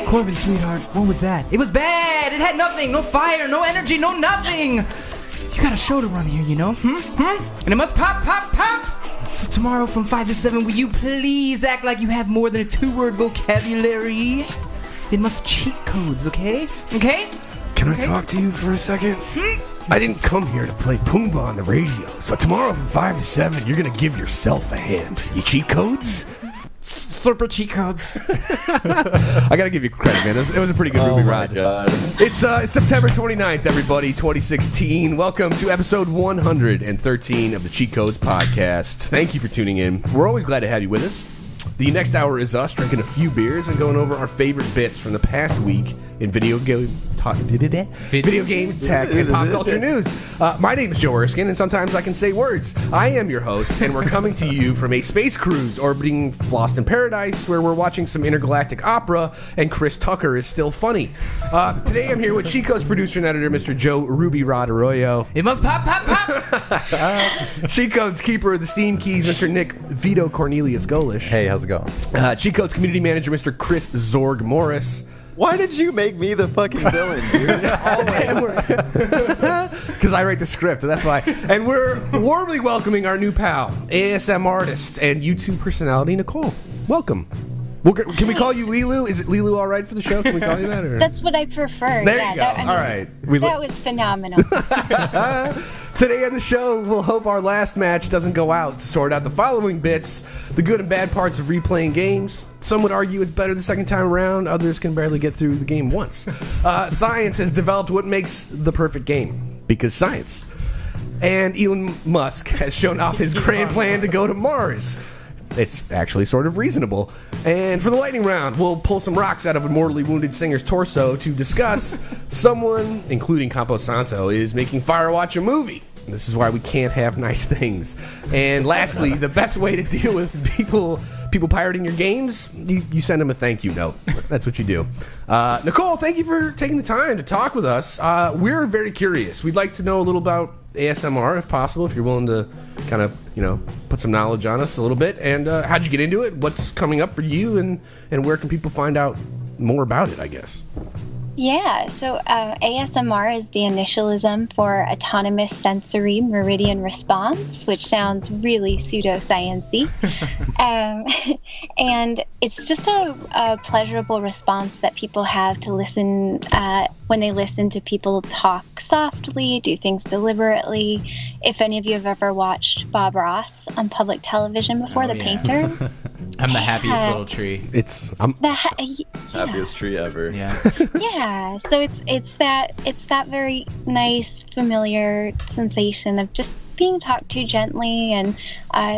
Corbin, sweetheart, what was that? It was bad! It had nothing! No fire, no energy, no nothing! You got a show to run here, you know? And it must pop, pop, pop! So tomorrow from 5 to 7, will you please act like you have more than a 2-word vocabulary? It must cheat codes, okay? Okay? Can I talk to you for a second? I didn't come here to play Pumbaa on the radio, so tomorrow from 5 to 7, you're gonna give yourself a hand. You cheat codes? Super cheat codes. I gotta give you credit, man. It was a pretty good Ruby ride. God. It's September 29th, everybody, 2016. Welcome to episode 113 of the Cheat Codes podcast. Thank you for tuning in. We're always glad to have you with us. The next hour is us drinking a few beers and going over our favorite bits from the past week in video game tech, and pop culture news. My name is Joe Erskine, and sometimes I can say words. I am your host, and we're coming to you from a space cruise orbiting Lost in Paradise, where we're watching some intergalactic opera, and Chris Tucker is still funny. Today I'm here with Cheat Codes producer and editor, Mr. Joe Ruby Rod Arroyo. It must pop, pop, pop! Cheat Codes keeper of the Steam keys, Mr. Nikk Vito Cornelius Golesh. Hey, how's it going? Cheat Codes community manager, Mr. Chris Zorg Morris. Why did you make me the fucking villain, dude? Because I write the script, that's why. And we're warmly welcoming our new pal, ASM artist and YouTube personality, Nichole. Welcome. Can we call you Lilu? Is it Lilu all right for the show? Can we call you that? Or? That's what I prefer. There you go. All right. That was phenomenal. Today on the show, we'll hope our last match doesn't go out to sort out the following bits: the good and bad parts of replaying games. Some would argue it's better the second time around. Others can barely get through the game once. Science has developed what makes the perfect game, because science. And Elon Musk has shown off his grand plan to go to Mars. It's actually sort of reasonable. And for the lightning round, we'll pull some rocks out of a mortally wounded singer's torso to discuss someone, including Campo Santo, is making Firewatch a movie. This is why we can't have nice things. And lastly, the best way to deal with people pirating your games, you send them a thank you note. That's what you do. Nichole, thank you for taking the time to talk with us. We're very curious. We'd like to know a little about ASMR, if possible, if you're willing to kind of, put some knowledge on us a little bit. And how'd you get into it? What's coming up for you? And where can people find out more about it, I guess? Yeah, so ASMR is the initialism for Autonomous Sensory Meridian Response, which sounds really pseudoscience-y. And it's just a pleasurable response that people have to listen when they listen to people talk softly, do things deliberately. If any of you have ever watched Bob Ross on public television before, the painter. I'm the happiest little tree. Happiest tree ever. Yeah. Yeah. So it's that very nice, familiar sensation of just being talked to gently, and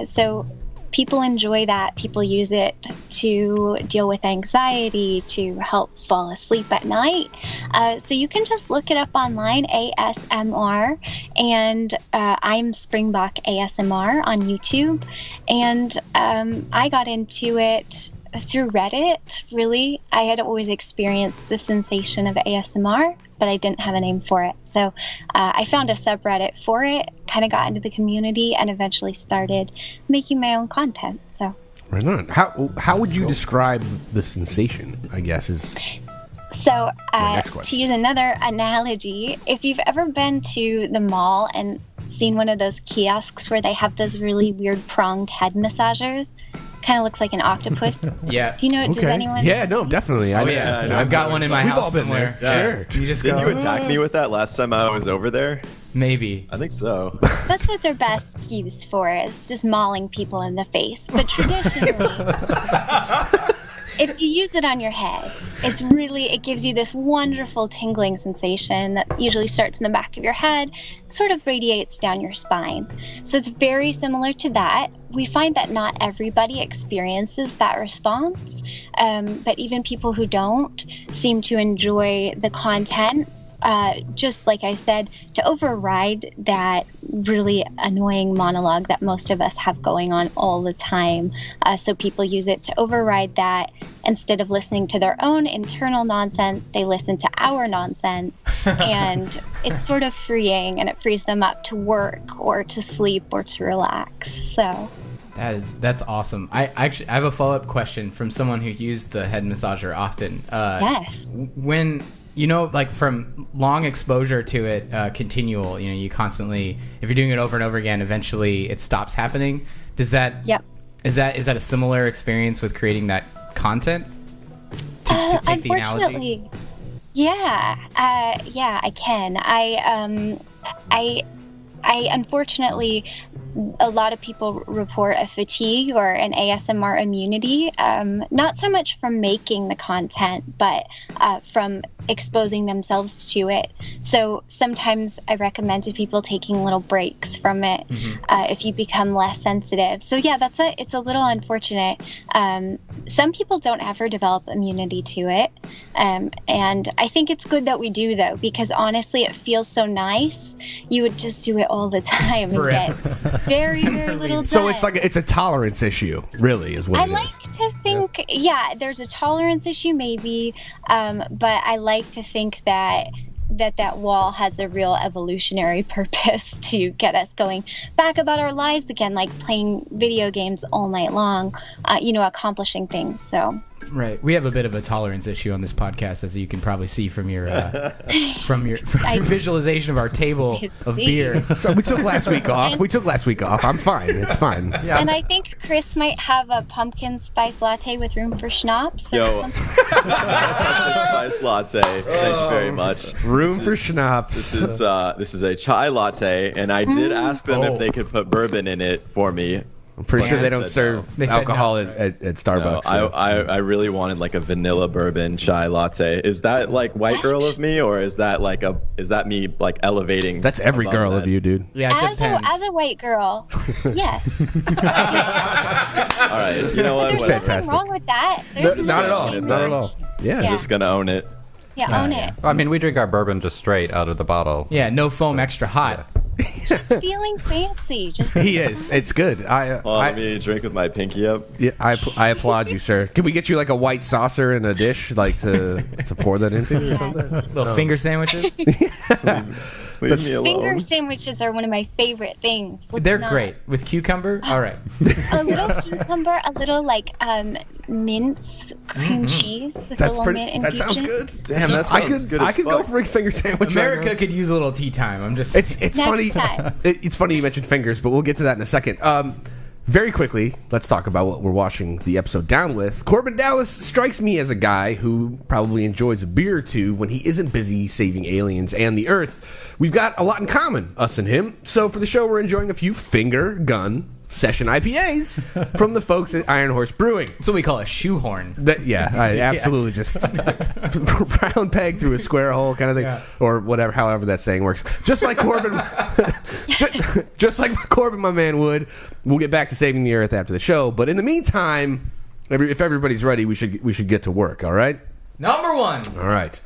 so people enjoy that. People use it to deal with anxiety, to help fall asleep at night. So you can just look it up online, ASMR, and I'm SpringbokASMR on YouTube. And I got into it through Reddit, really. I had always experienced the sensation of ASMR, but I didn't have a name for it. So I found a subreddit for it, kind of got into the community, and eventually started making my own content. So right on. How would you describe the sensation, I guess, is... So to use another analogy, if you've ever been to the mall and seen one of those kiosks where they have those really weird pronged head massagers, kind of looks like an octopus. Yeah. Do you know? Okay. Does anyone? Yeah, no, definitely. Oh, yeah. I've got one in my We've house all been somewhere. there. Yeah. Sure. Didn't you attack me with that last time I was over there? Maybe. I think so. That's what they're best used for, is just mauling people in the face. But traditionally, if you use it on your head, it gives you this wonderful tingling sensation that usually starts in the back of your head, sort of radiates down your spine. So it's very similar to that. We find that not everybody experiences that response, but even people who don't seem to enjoy the content. Just like I said, to override that really annoying monologue that most of us have going on all the time. So people use it to override that. Instead of listening to their own internal nonsense, they listen to our nonsense. And it's sort of freeing, and it frees them up to work or to sleep or to relax. So That's awesome. I have a follow-up question from someone who used the head massager often. Yes. When like from long exposure to it, continual, you constantly, if you're doing it over and over again, eventually it stops happening. Does that? Yep. Is that a similar experience with creating that content? To take the analogy. Unfortunately, yeah, I can. I unfortunately, a lot of people report a fatigue or an ASMR immunity, not so much from making the content, but from exposing themselves to it. So sometimes I recommend to people taking little breaks from it if you become less sensitive. So yeah, it's a little unfortunate. Some people don't ever develop immunity to it. And I think it's good that we do, though, because honestly, it feels so nice. You would just do it all the time and get very, very little done. So it's a tolerance issue, really, is what I it like is. to think, yeah, there's a tolerance issue maybe, but I like to think that wall has a real evolutionary purpose to get us going back about our lives again, like playing video games all night long, accomplishing things. So right, we have a bit of a tolerance issue on this podcast, as you can probably see from your visualization of our table of beer. So we took last week off. I'm fine. It's fine. Yeah. And I think Chris might have a pumpkin spice latte with room for schnapps. Yo, spice latte. Thank you very much. Room for schnapps. This is a chai latte, and I did ask them if they could put bourbon in it for me. I'm pretty sure they don't serve alcohol at Starbucks. No, I really wanted like a vanilla bourbon chai latte. Is that like white girl of me, or is that me like elevating? That's every girl of you, dude. Yeah, it depends. As a white girl, yes. All right, you know what? There's Whatever. nothing wrong with that. Not at all. Not at all. Yeah. I'm just gonna own it. Yeah, own it. I mean, we drink our bourbon just straight out of the bottle. Yeah, no foam, extra hot. Just feeling fancy. He is. It's good. Let me drink with my pinky up. Yeah, I applaud you, sir. Can we get you like a white saucer in a dish, like to pour that into or something? Little finger sandwiches. Leave me alone. Finger sandwiches are one of my favorite things. They're great with cucumber. All right. A little cucumber, a little like mince cream cheese with a little mint infusion. That sounds good. Damn, that sounds good. I could go for a finger sandwich. America could use a little tea time. I'm just. It's funny. It's funny you mentioned fingers, but we'll get to that in a second. Very quickly, let's talk about what we're washing the episode down with. Corbin Dallas strikes me as a guy who probably enjoys a beer or two when he isn't busy saving aliens and the Earth. We've got a lot in common, us and him. So for the show, we're enjoying a few finger gun session IPAs from the folks at Iron Horse Brewing. That's what we call a shoehorn. I absolutely just round peg through a square hole kind of thing, or whatever, however that saying works. Just like Corbin, just like Corbin, my man, would. We'll get back to saving the Earth after the show, but in the meantime, if everybody's ready, we should get to work. All right. Number one. All right.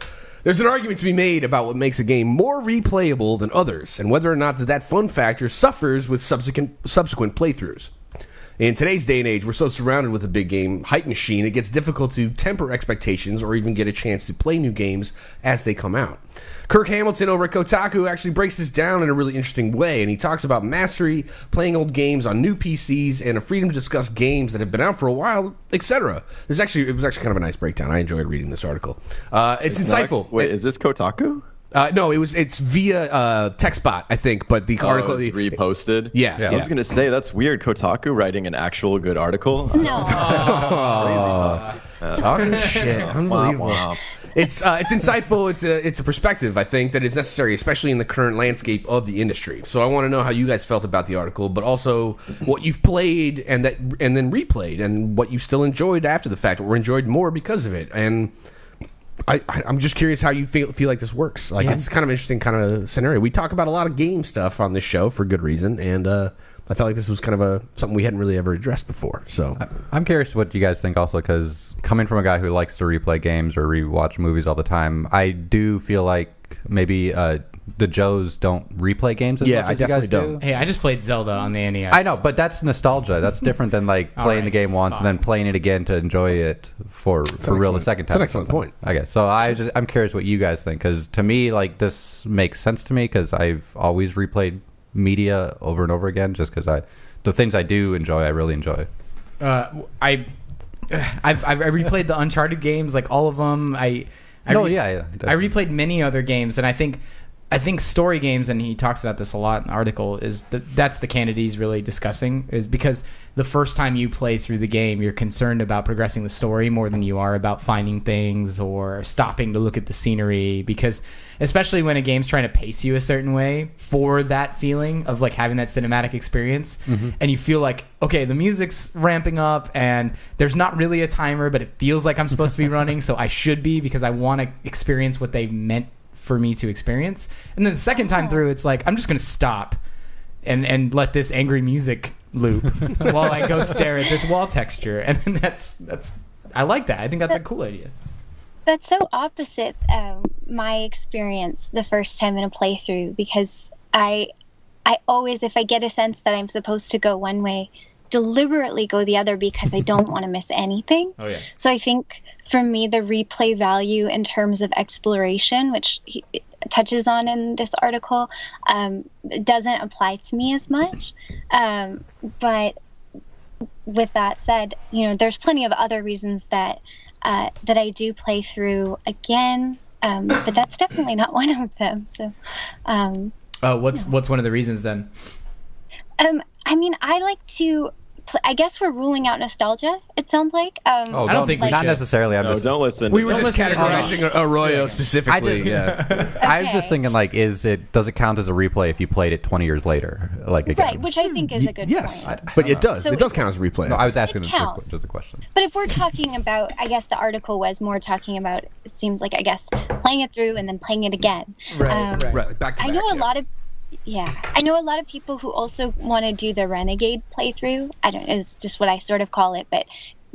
There's an argument to be made about what makes a game more replayable than others, and whether or not that fun factor suffers with subsequent playthroughs. In today's day and age, we're so surrounded with a big game hype machine, it gets difficult to temper expectations or even get a chance to play new games as they come out. Kirk Hamilton over at Kotaku actually breaks this down in a really interesting way, and he talks about mastery, playing old games on new PCs, and a freedom to discuss games that have been out for a while, etc. It was actually kind of a nice breakdown. I enjoyed reading this article. It's insightful. Wait, is this Kotaku? No, it's via TechSpot, I think, but the article is reposted. Yeah. I was gonna say that's weird. Kotaku writing an actual good article. No. That's crazy. Talking shit, unbelievable. Wow. It's insightful. It's a perspective, I think, that is necessary, especially in the current landscape of the industry. So I want to know how you guys felt about the article, but also what you've played and then replayed, and what you still enjoyed after the fact, or enjoyed more because of it. And I'm just curious how you feel like this works. Like, it's kind of an interesting kind of scenario. We talk about a lot of game stuff on this show for good reason, and I felt like this was kind of something we hadn't really ever addressed before. So I'm curious what you guys think also, because coming from a guy who likes to replay games or rewatch movies all the time, I do feel like maybe the Joes don't replay games as much as you guys do. Hey, I just played Zelda on the NES. I know, but that's nostalgia. That's different than like playing the game once and then playing it again to enjoy it for real the second time. That's an excellent point. Okay, so I'm curious what you guys think, because to me, like, this makes sense to me because I've always replayed media over and over again just because the things I do enjoy, I really enjoy. I replayed the Uncharted games, like all of them. I replayed many other games, and I think story games, and he talks about this a lot in the article, that's the candidate he's really discussing, is because the first time you play through the game, you're concerned about progressing the story more than you are about finding things or stopping to look at the scenery, because especially when a game's trying to pace you a certain way for that feeling of like having that cinematic experience, and you feel like, okay, the music's ramping up and there's not really a timer, but it feels like I'm supposed to be running, so I should be, because I want to experience what they meant for me to experience. And then the second time through, it's like, I'm just going to stop and let this angry music loop while I go stare at this wall texture. And then that's I like that. I think that's a cool idea. That's so opposite my experience the first time in a playthrough, because I always, if I get a sense that I'm supposed to go one way, deliberately go the other, because I don't want to miss anything. Oh yeah. So I think for me, the replay value in terms of exploration, which he touches on in this article, doesn't apply to me as much. But with that said, there's plenty of other reasons that I do play through again, but that's definitely not one of them. So, what's one of the reasons then? I mean, I like to. I guess we're ruling out nostalgia. It sounds like. I don't think we not should. necessarily. Don't listen. We were just listen to categorizing Arroyo specifically. I'm just thinking, like, does it count as a replay if you played it 20 years later? Like, again? Right, which I think is a good yes, point. but it does. So it does count as a replay. No, I was asking It just counts. a question. But if we're talking about, I guess the article was more talking about, it seems like, I guess, playing it through and then playing it again. Right. Right, like back to I back. know a lot of people who also want to do the Renegade playthrough. It's just what I sort of call it, but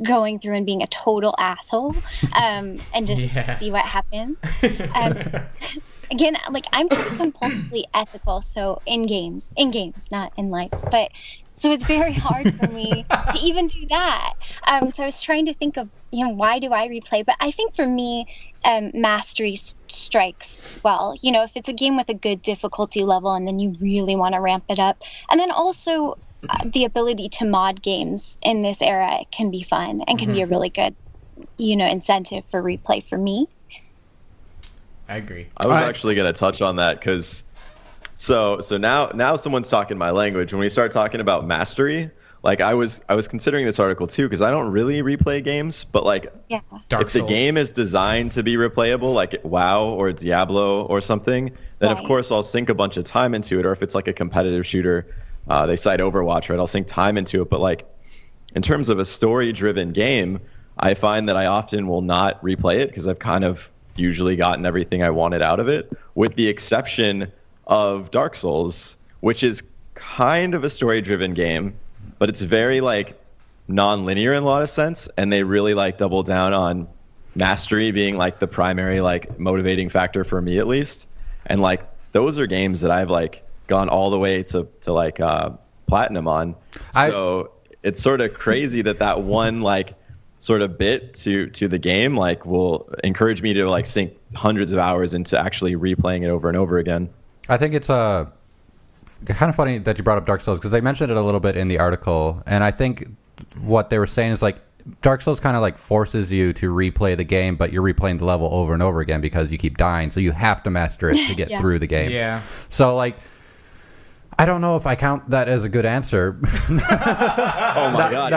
going through and being a total asshole, and just see what happens. Again, like, I'm pretty compulsively ethical, so in games, not in life, but so it's very hard for me to even do that. So I was trying to think of, why do I replay? But I think for me, mastery strikes well. If it's a game with a good difficulty level and then you really want to ramp it up. And then also the ability to mod games in this era can be fun and can be a really good, incentive for replay for me. I agree. I was actually going to touch on that because so now someone's talking my language. When we start talking about mastery, like I was considering this article too, because I don't really replay games, but like if the game is designed to be replayable, like WoW or Diablo or something, then of course I'll sink a bunch of time into it. Or if it's like a competitive shooter, they cite Overwatch, right? I'll sink time into it. But like in terms of a story-driven game, I find that I often will not replay it because I've kind of usually gotten everything I wanted out of it, with the exception of Dark Souls, which is kind of a story-driven game, but it's very like non-linear in a lot of sense, and they really like double down on mastery being like the primary like motivating factor for me, at least. And like those are games that I've like gone all the way to like platinum on. So it's sort of crazy that one like sort of bit to the game like will encourage me to like sink hundreds of hours into actually replaying it over and over again. I think it's kind of funny that you brought up Dark Souls, because they mentioned it a little bit in the article, and I think what they were saying is like Dark Souls kind of like forces you to replay the game, but you're replaying the level over and over again because you keep dying, so you have to master it to get through the game. Yeah. So like, I don't know if I count that as a good answer. Oh my god!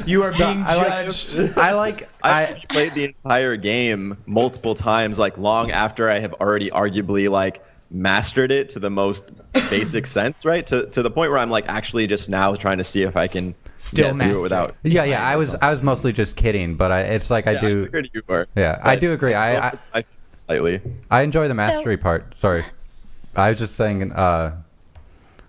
You are being judged. I played the entire game multiple times, like long after I have already arguably like mastered it to the most basic sense, right? To the point where I'm like actually just now trying to see if I can still get master through it without. Yeah. I was mostly just kidding, but it's like I do. I figured you were. Yeah, I do agree. I slightly. I enjoy the mastery part. Sorry, I was just saying.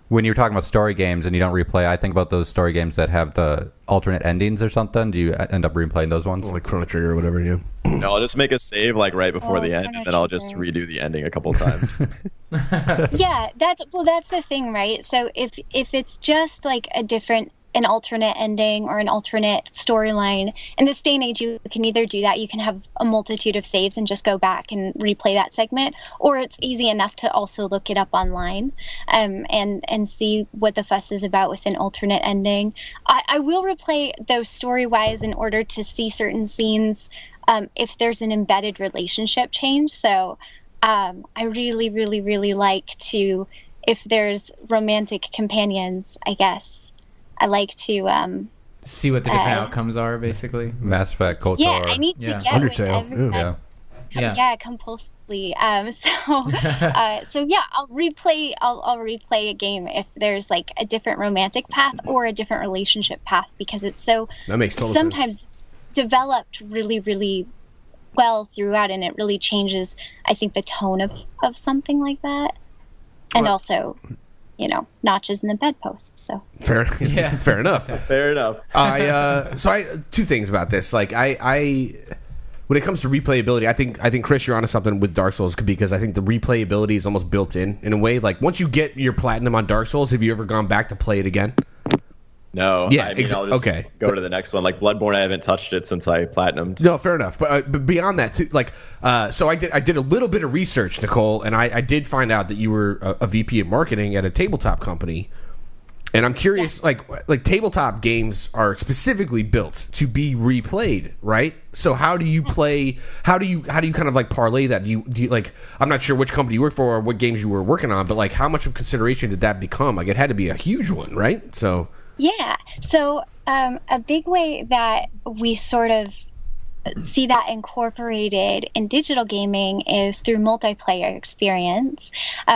When you're talking about story games and you don't replay, I think about those story games that have the alternate endings or something. Do you end up replaying those ones? Like Chrono Trigger or whatever, yeah. No, I'll just make a save like right before the end, Chrono and then I'll just Trigger. redo the ending a couple times. Yeah, that's the thing, right? So if it's just like a different an alternate ending or an alternate storyline. In this day and age, you can either do that, you can have a multitude of saves and just go back and replay that segment, or it's easy enough to also look it up online and see what the fuss is about with an alternate ending. I will replay those story-wise in order to see certain scenes if there's an embedded relationship change. So I really, really, really like to, if there's romantic companions, I guess, I like to See what the different outcomes are, basically. Mass Effect, KOTOR. yeah, I need to get Undertale. with everybody. Yeah, compulsively. So yeah, I'll replay a game if there's like a different romantic path or a different relationship path, because it's so That makes total sometimes sense. it's developed really, really well throughout, and it really changes, I think, the tone of something like that. And also, notches in the bedpost. So Fair enough. Fair enough. I two things about this. Like I when it comes to replayability, I think Chris, you're onto something with Dark Souls, because I think the replayability is almost built in a way. Like once you get your platinum on Dark Souls, have you ever gone back to play it again? No. Yeah, I mean, I'll just go to the next one. Like Bloodborne, I haven't touched it since I platinumed. No, fair enough. But beyond that, too, like, so I did a little bit of research, Nichole, and I did find out that you were a VP of marketing at a tabletop company. And I'm curious, like tabletop games are specifically built to be replayed, right? So how do you play? How do you kind of like parlay that? Do you like? I'm not sure which company you work for or what games you were working on, but like, how much of consideration did that become? Like, it had to be a huge one, right? So. yeah, so a big way that we sort of see that incorporated in digital gaming is through multiplayer experience,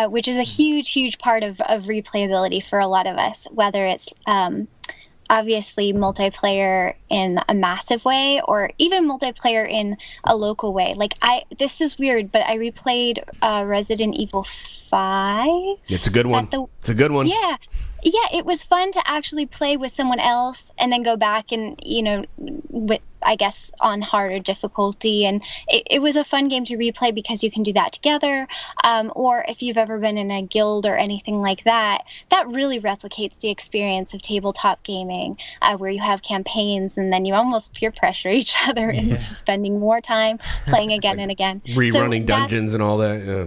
which is a huge part of replayability for a lot of us, whether it's obviously multiplayer in a massive way or even multiplayer in a local way. Like this is weird, but I replayed Resident Evil 5. It's a good one. It's a good one. Yeah, it was fun to actually play with someone else and then go back and, I guess on harder difficulty. And it was a fun game to replay because you can do that together. Or if you've ever been in a guild or anything like that, that really replicates the experience of tabletop gaming, where you have campaigns and then you almost peer pressure each other into spending more time playing again and again. Rerunning dungeons and all that. Yeah.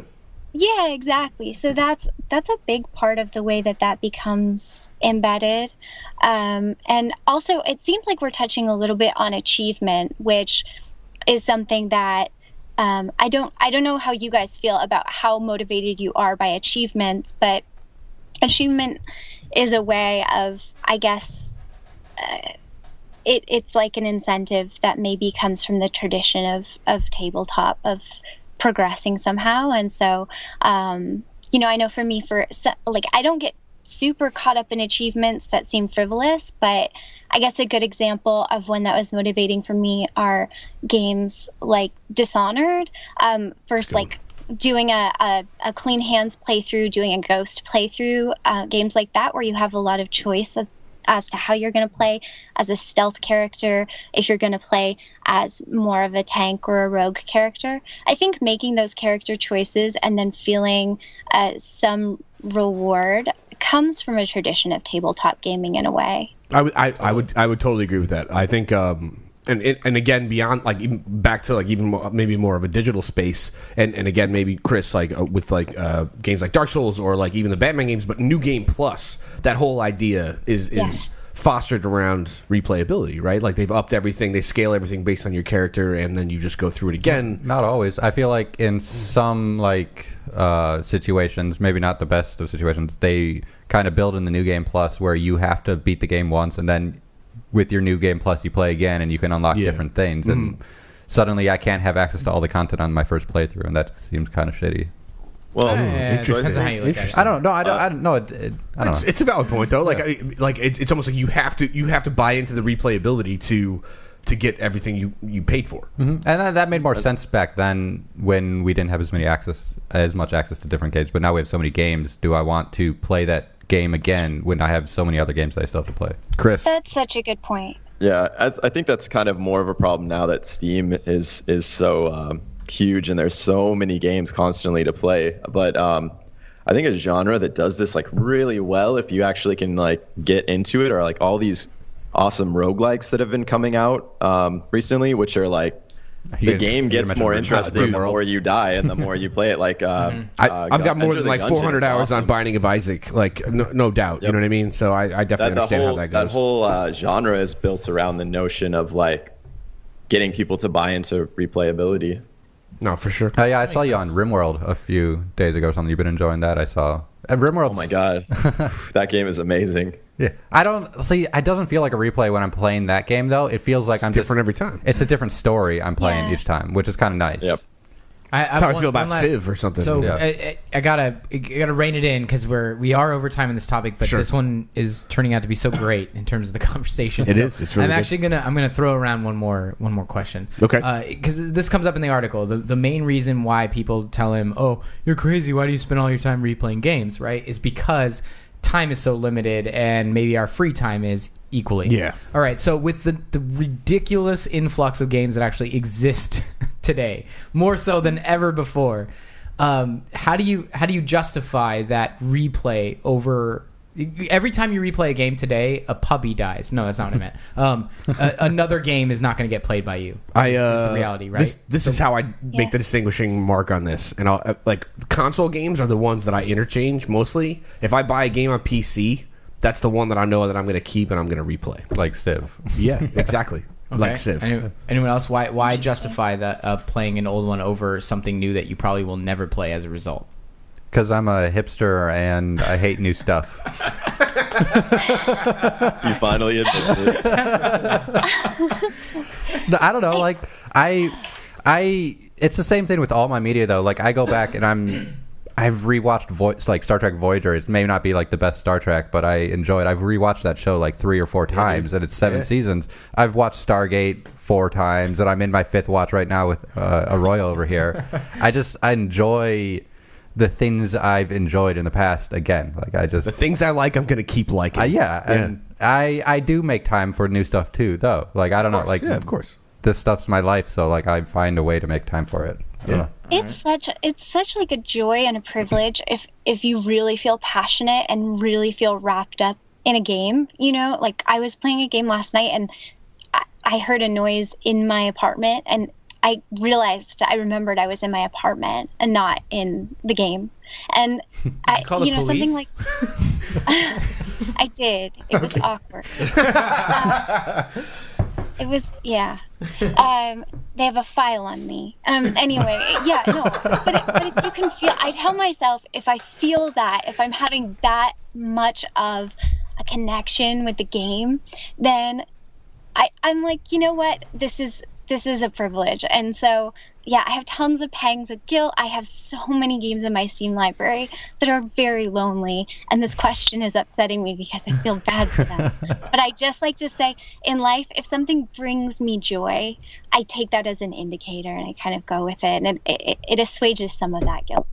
Yeah, exactly. So that's a big part of the way that becomes embedded. And also, it seems like we're touching a little bit on achievement, which is something that I don't know how you guys feel about how motivated you are by achievements, but achievement is a way of, I guess, it's like an incentive that maybe comes from the tradition of tabletop, of progressing somehow. And so I know for me, I don't get super caught up in achievements that seem frivolous, but I guess a good example of one that was motivating for me are games like Dishonored. First, like doing a clean hands playthrough, doing a ghost playthrough, games like that where you have a lot of choice as to how you're going to play as a stealth character, if you're going to play as more of a tank or a rogue character. I think making those character choices and then feeling some reward comes from a tradition of tabletop gaming in a way. I would totally agree with that. I think and again, beyond, like, even back to like even more, maybe more of a digital space, and again, maybe Chris, like with like games like Dark Souls or like even the Batman games, but New Game Plus, that whole idea is fostered around replayability, right? Like, they've upped everything, they scale everything based on your character, and then you just go through it again. Not always. I feel like in some situations, maybe not the best of situations, they kind of build in the New Game Plus where you have to beat the game once, and then with your New Game Plus you play again and you can unlock different things. And suddenly I can't have access to all the content on my first playthrough, and that seems kind of shitty. Well, interesting. Depends on how you look at it. I don't know. I don't know. I don't know. It's a valid point, though. Like it's almost like you have to buy into the replayability to get everything you paid for. And that made more sense back then when we didn't have as much access to different games. But now we have so many games. Do I want to play that game again when I have so many other games that I still have to play? Chris, That's such a good point. Yeah, I think that's kind of more of a problem now that Steam is so huge and there's so many games constantly to play. But I think a genre that does this like really well, if you actually can like get into it, are like all these awesome roguelikes that have been coming out recently, which are like the game gets more interesting the more you die and the more you play it. Like I've got more than like 400 hours on Binding of Isaac, like no doubt. You know what I mean? So I definitely understand how that goes. That whole genre is built around the notion of like getting people to buy into replayability. No, for sure. Yeah, I saw you on RimWorld a few days ago or something. You've been enjoying that, I saw. RimWorld. Oh my god, that game is amazing. Yeah, I don't see. It doesn't feel like a replay when I'm playing that game, though. It feels like I'm different every time. It's a different story I'm playing each time, which is kind of nice. Yep. That's how I feel about Civ or something. So I gotta rein it in because we are over time in this topic, but this one is turning out to be so great in terms of the conversation. It is. It's really I'm gonna throw around one more question. Okay. Because this comes up in the article. The main reason why people tell him, "Oh, you're crazy. Why do you spend all your time replaying games?" Right? Is because time is so limited, and maybe our free time is equally. Yeah. All right. So with the ridiculous influx of games that actually exist today, more so than ever before, how do you justify that replay over? Every time you replay a game today, a puppy dies. No, that's not what I meant. Another game is not going to get played by you. Is the reality, right? This is how I make the distinguishing mark on this. And I'll like console games are the ones that I interchange mostly. If I buy a game on PC, that's the one that I know that I'm going to keep and I'm going to replay. Like Civ. Yeah, exactly. Okay. Like Civ. Anyone else? Why justify that playing an old one over something new that you probably will never play as a result? Because I'm a hipster and I hate new stuff. You finally admitted it. No, I don't know. Like it's the same thing with all my media though. Like I go back and I've rewatched like Star Trek Voyager. It may not be like the best Star Trek, but I enjoy it. I've rewatched that show like 3 or 4 times, and it's 7 seasons. I've watched Stargate 4 times, and I'm in my 5th watch right now with Arroyo over here. I enjoy the things I've enjoyed in the past again. Like the things I like, I'm gonna keep liking. And I do make time for new stuff too, though. Like I don't know, like of course, this stuff's my life, so like I find a way to make time for it. It's such like a joy and a privilege if you really feel passionate and really feel wrapped up in a game. You know, like I was playing a game last night and I heard a noise in my apartment and I remembered I was in my apartment and not in the game. And something like I did. It was awkward. It was, yeah. They have a file on me. Anyway, yeah, no. But if you can feel, I tell myself if I feel that, if I'm having that much of a connection with the game, then I'm like, you know what? This is a privilege. And so, yeah, I have tons of pangs of guilt. I have so many games in my Steam library that are very lonely. And this question is upsetting me because I feel bad for them. But I just like to say, in life, if something brings me joy, I take that as an indicator and I kind of go with it. And it assuages some of that guilt.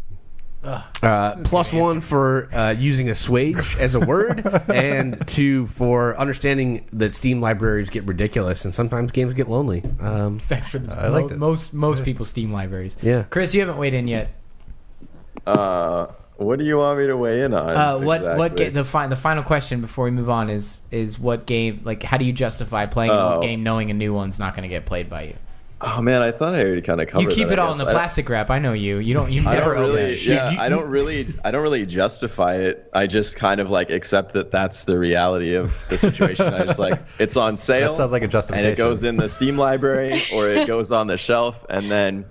+1 for using assuage as a word, and 2 for understanding that Steam libraries get ridiculous and sometimes games get lonely. I like most people's Steam libraries. Yeah, Chris, you haven't weighed in yet. What do you want me to weigh in on? The final question before we move on is what game, like, how do you justify playing an old game knowing a new one's not going to get played by you? Oh man, I thought I already kind of covered. You keep that, it all in the plastic wrap. I know you. You never really. Yeah, I don't really justify it. I just kind of like accept that that's the reality of the situation. I just like it's on sale. That sounds like a justification. And it goes in the Steam library or it goes on the shelf, and then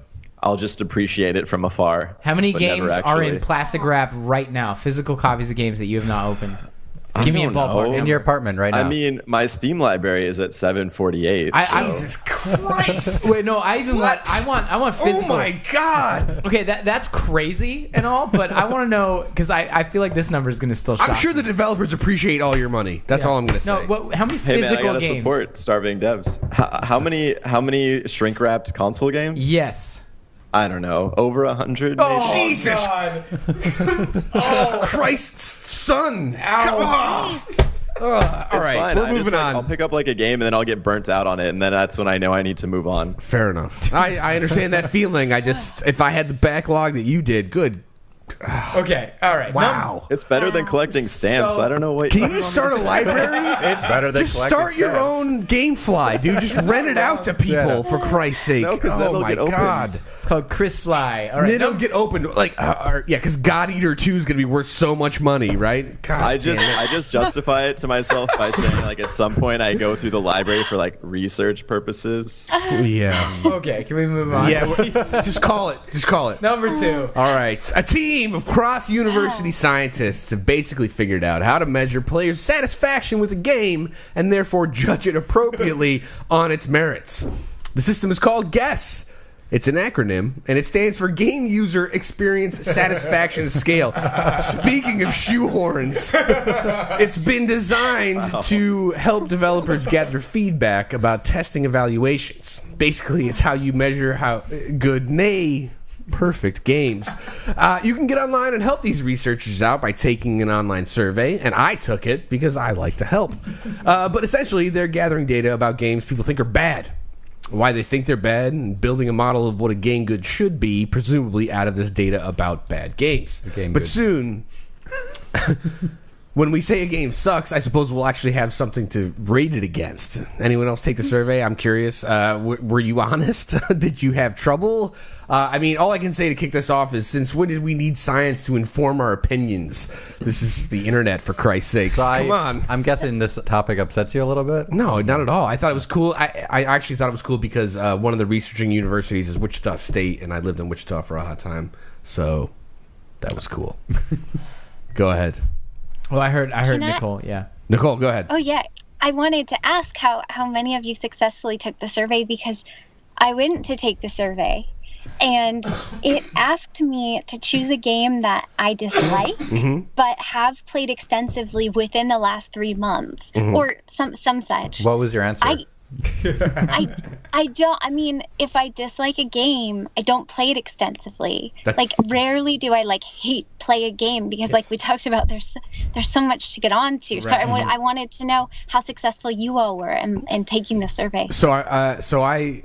I'll just appreciate it from afar. How many games are in plastic wrap right now? Physical copies of games that you have not opened. Give me a ballpark. In your apartment right now. I mean, my Steam library is at 748. Jesus Christ! Wait, no. I want physical. Oh my God! Okay, that's crazy and all, but I want to know because I feel like this number is going to still shock I'm sure me. the developers appreciate all your money. That's all I'm going to say. No, how many Hey physical man, I gotta games? support starving devs. How many shrink wrapped console games? Yes. I don't know, over 100 maybe? Oh, Jesus! Oh, Christ's son! Come on! All right, fine. we're moving on. I'll pick up like a game and then I'll get burnt out on it, and then that's when I know I need to move on. Fair enough. I understand that feeling. If I had the backlog that you did, good Okay, all right. Wow. It's better than collecting stamps. So- I don't know what. Can you just start a library? It's better than Just collecting start your stamps. own GameFly, dude. Just rent it out to people, for Christ's sake. No, 'cause then Oh they'll my get opened. god. It's called Chris Fly. All right. Then it'll get opened. Like, yeah, because God Eater 2 is going to be worth so much money, right? God I damn it. just justify it to myself by saying like at some point I go through the library for like research purposes. Yeah. Okay, can we move on? Yeah, please? just call it. Just call it. Number 2. All right. A team of cross-university scientists have basically figured out how to measure players' satisfaction with a game and therefore judge it appropriately on its merits. The system is called GUESS. It's an acronym, and it stands for Game User Experience Satisfaction Scale. Speaking of shoehorns, it's been designed to help developers gather feedback about testing evaluations. Basically, it's how you measure how good, nay, perfect games. You can get online and help these researchers out by taking an online survey, and I took it because I like to help. But essentially, they're gathering data about games people think are bad, why they think they're bad, and building a model of what a game good should be, presumably out of this data about bad games. But soon, when we say a game sucks, I suppose we'll actually have something to rate it against. Anyone else take the survey? I'm curious. Were you honest? Did you have trouble? I mean, all I can say to kick this off is, since when did we need science to inform our opinions? This is the internet, for Christ's sakes. So Come on. I'm guessing this topic upsets you a little bit. No, not at all. I thought it was cool. I actually thought it was cool because one of the researching universities is Wichita State, and I lived in Wichita for a hot time. So that was cool. Go ahead. Well, I heard Can I- Nichole. Yeah. Nichole, go ahead. Oh yeah, I wanted to ask how many of you successfully took the survey, because I went to take the survey, and it asked me to choose a game that I dislike, but have played extensively within the last 3 months, or some such. What was your answer? I don't. I mean, if I dislike a game, I don't play it extensively. Like, rarely do I hate play a game, because, like we talked about, there's so much to get on to. So I wanted to know how successful you all were in taking the survey. So I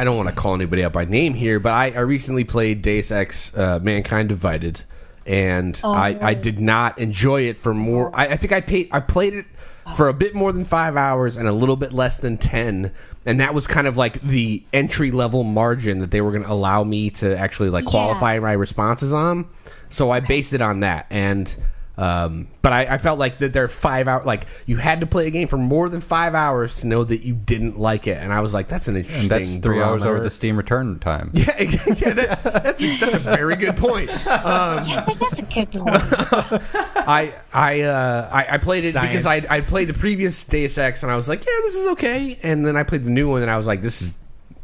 don't want to call anybody out by name here, but I recently played Deus Ex Mankind Divided, and I did not enjoy it for more. I think I played it for a bit more than 5 hours and a little bit less than 10, and that was kind of like the entry level margin that they were going to allow me to actually qualify my responses on. So I based it on that, and but I felt like that they're 5 hours. Like, you had to play a game for more than 5 hours to know that you didn't like it, and I was like, that's an interesting. And that's 3 hours barometer. over the Steam return time. Yeah, that's a very good point. Yeah, that's a good point. I played it because I played the previous Deus Ex, and I was like, yeah, this is okay. And then I played the new one, and I was like, this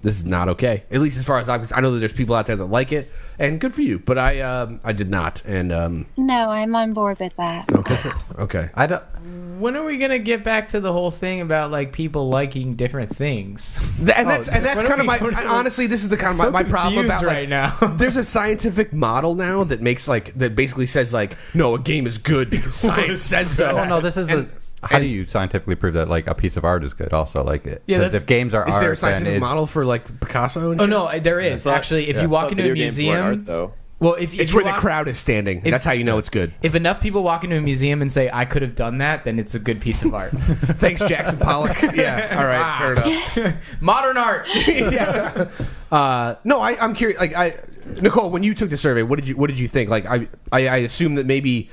is not okay. At least as far as I know that there's people out there that like it, and good for you. But I did not. And No, I'm on board with that. okay. I don't. When are we gonna get back to the whole thing about people liking different things? That's when kind are of my. we- Honestly, this is the kind of my problem confused about right now. There's a scientific model now that makes that basically says no, a game is good because science says so. Well, no, this is And- how do you scientifically prove that a piece of art is good? Also, that's- if games are Is art, there a then scientific is model for Picasso? And Oh shit? no, there is actually. If you walk into a Video games weren't museum, art, though. well, if It's you where the walk- crowd is standing. That's how you know it's good. If enough people walk into a museum and say, "I could have done that," then it's a good piece of art. Thanks, Jackson Pollock. Yeah, all right, fair enough. Modern art. No, I'm curious. Nichole, when you took the survey, what did you think? I assume that maybe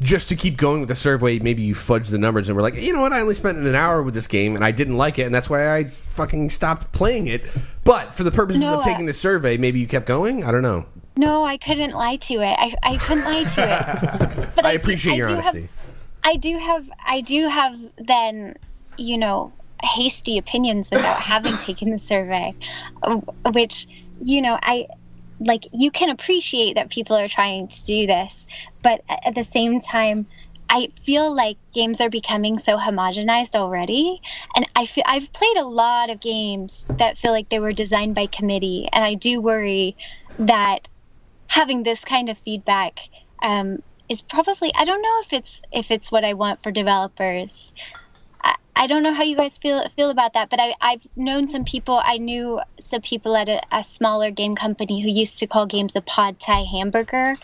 just to keep going with the survey, maybe you fudged the numbers and were like, you know what, I only spent an hour with this game and I didn't like it, and that's why I fucking stopped playing it. But for the purposes of taking the survey, maybe you kept going. I don't know. No, I couldn't lie to it. I couldn't lie to it. But I appreciate your honesty. I do have then, hasty opinions without having taken the survey, which, you can appreciate that people are trying to do this, but at the same time, I feel like games are becoming so homogenized already, and I've played a lot of games that feel like they were designed by committee, and I do worry that having this kind of feedback is probably, I don't know if it's what I want for developers. I don't know how you guys feel about that, but I've known some people. I knew some people at a smaller game company who used to call games a pad thai hamburger,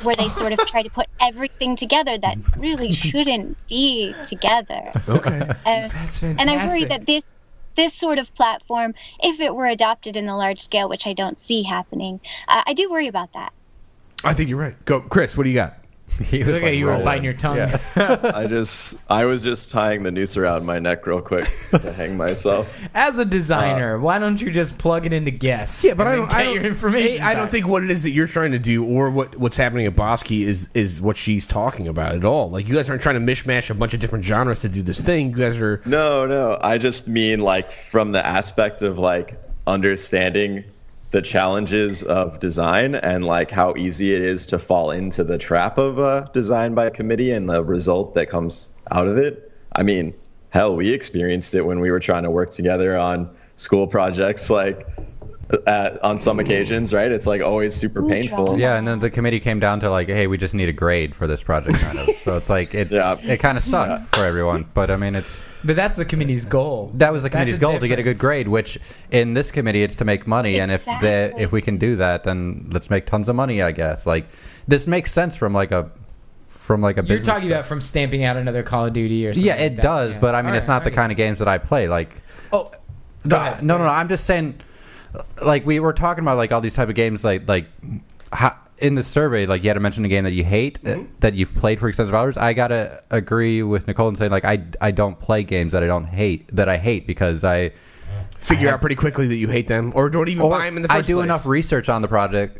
where they sort of try to put everything together that really shouldn't be together. Okay. That's fantastic. And I worry that this sort of platform, if it were adopted in a large scale, which I don't see happening, I do worry about that. I think you're right. Go, Chris. What do you got? He was Look at you were rolling. biting your tongue. Yeah. I was just tying the noose around my neck real quick to hang myself. As a designer, why don't you just plug it into guess? Yeah, but and I then don't. get your information. I don't back? think what it is that you're trying to do, or what's happening at Bosky, is what she's talking about at all. Like, you guys aren't trying to mishmash a bunch of different genres to do this thing. You guys are. No. I just mean like from the aspect of like understanding the challenges of design and like how easy it is to fall into the trap of design by committee and the result that comes out of it. I mean, hell, we experienced it when we were trying to work together on school projects, like on some occasions, right? It's like always super painful. Yeah, and then the committee came down to like, hey, we just need a grade for this project, kind of. So it's like it kind of sucked for everyone. But I mean, But that's the committee's goal. that was the That's committee's the goal, to get a good difference. grade. Which in this committee, it's to make money, and Exactly. if we can do that, then let's make tons of money. I guess like this makes sense from like a You're business. talking about from stamping out another Call of Duty or something. Yeah, like it that. does, Yeah. but I mean, All it's right, not the I kind of games that I play. Like, Oh, go ahead. no. I'm just saying, like we were talking about like all these type of games, like how, in the survey, like you had to mention a game that you hate that you've played for extensive hours. I gotta agree with Nichole and saying like I don't play games that I hate because I Figure out pretty quickly that you hate them, or don't even buy them in the first I do place. enough research on the product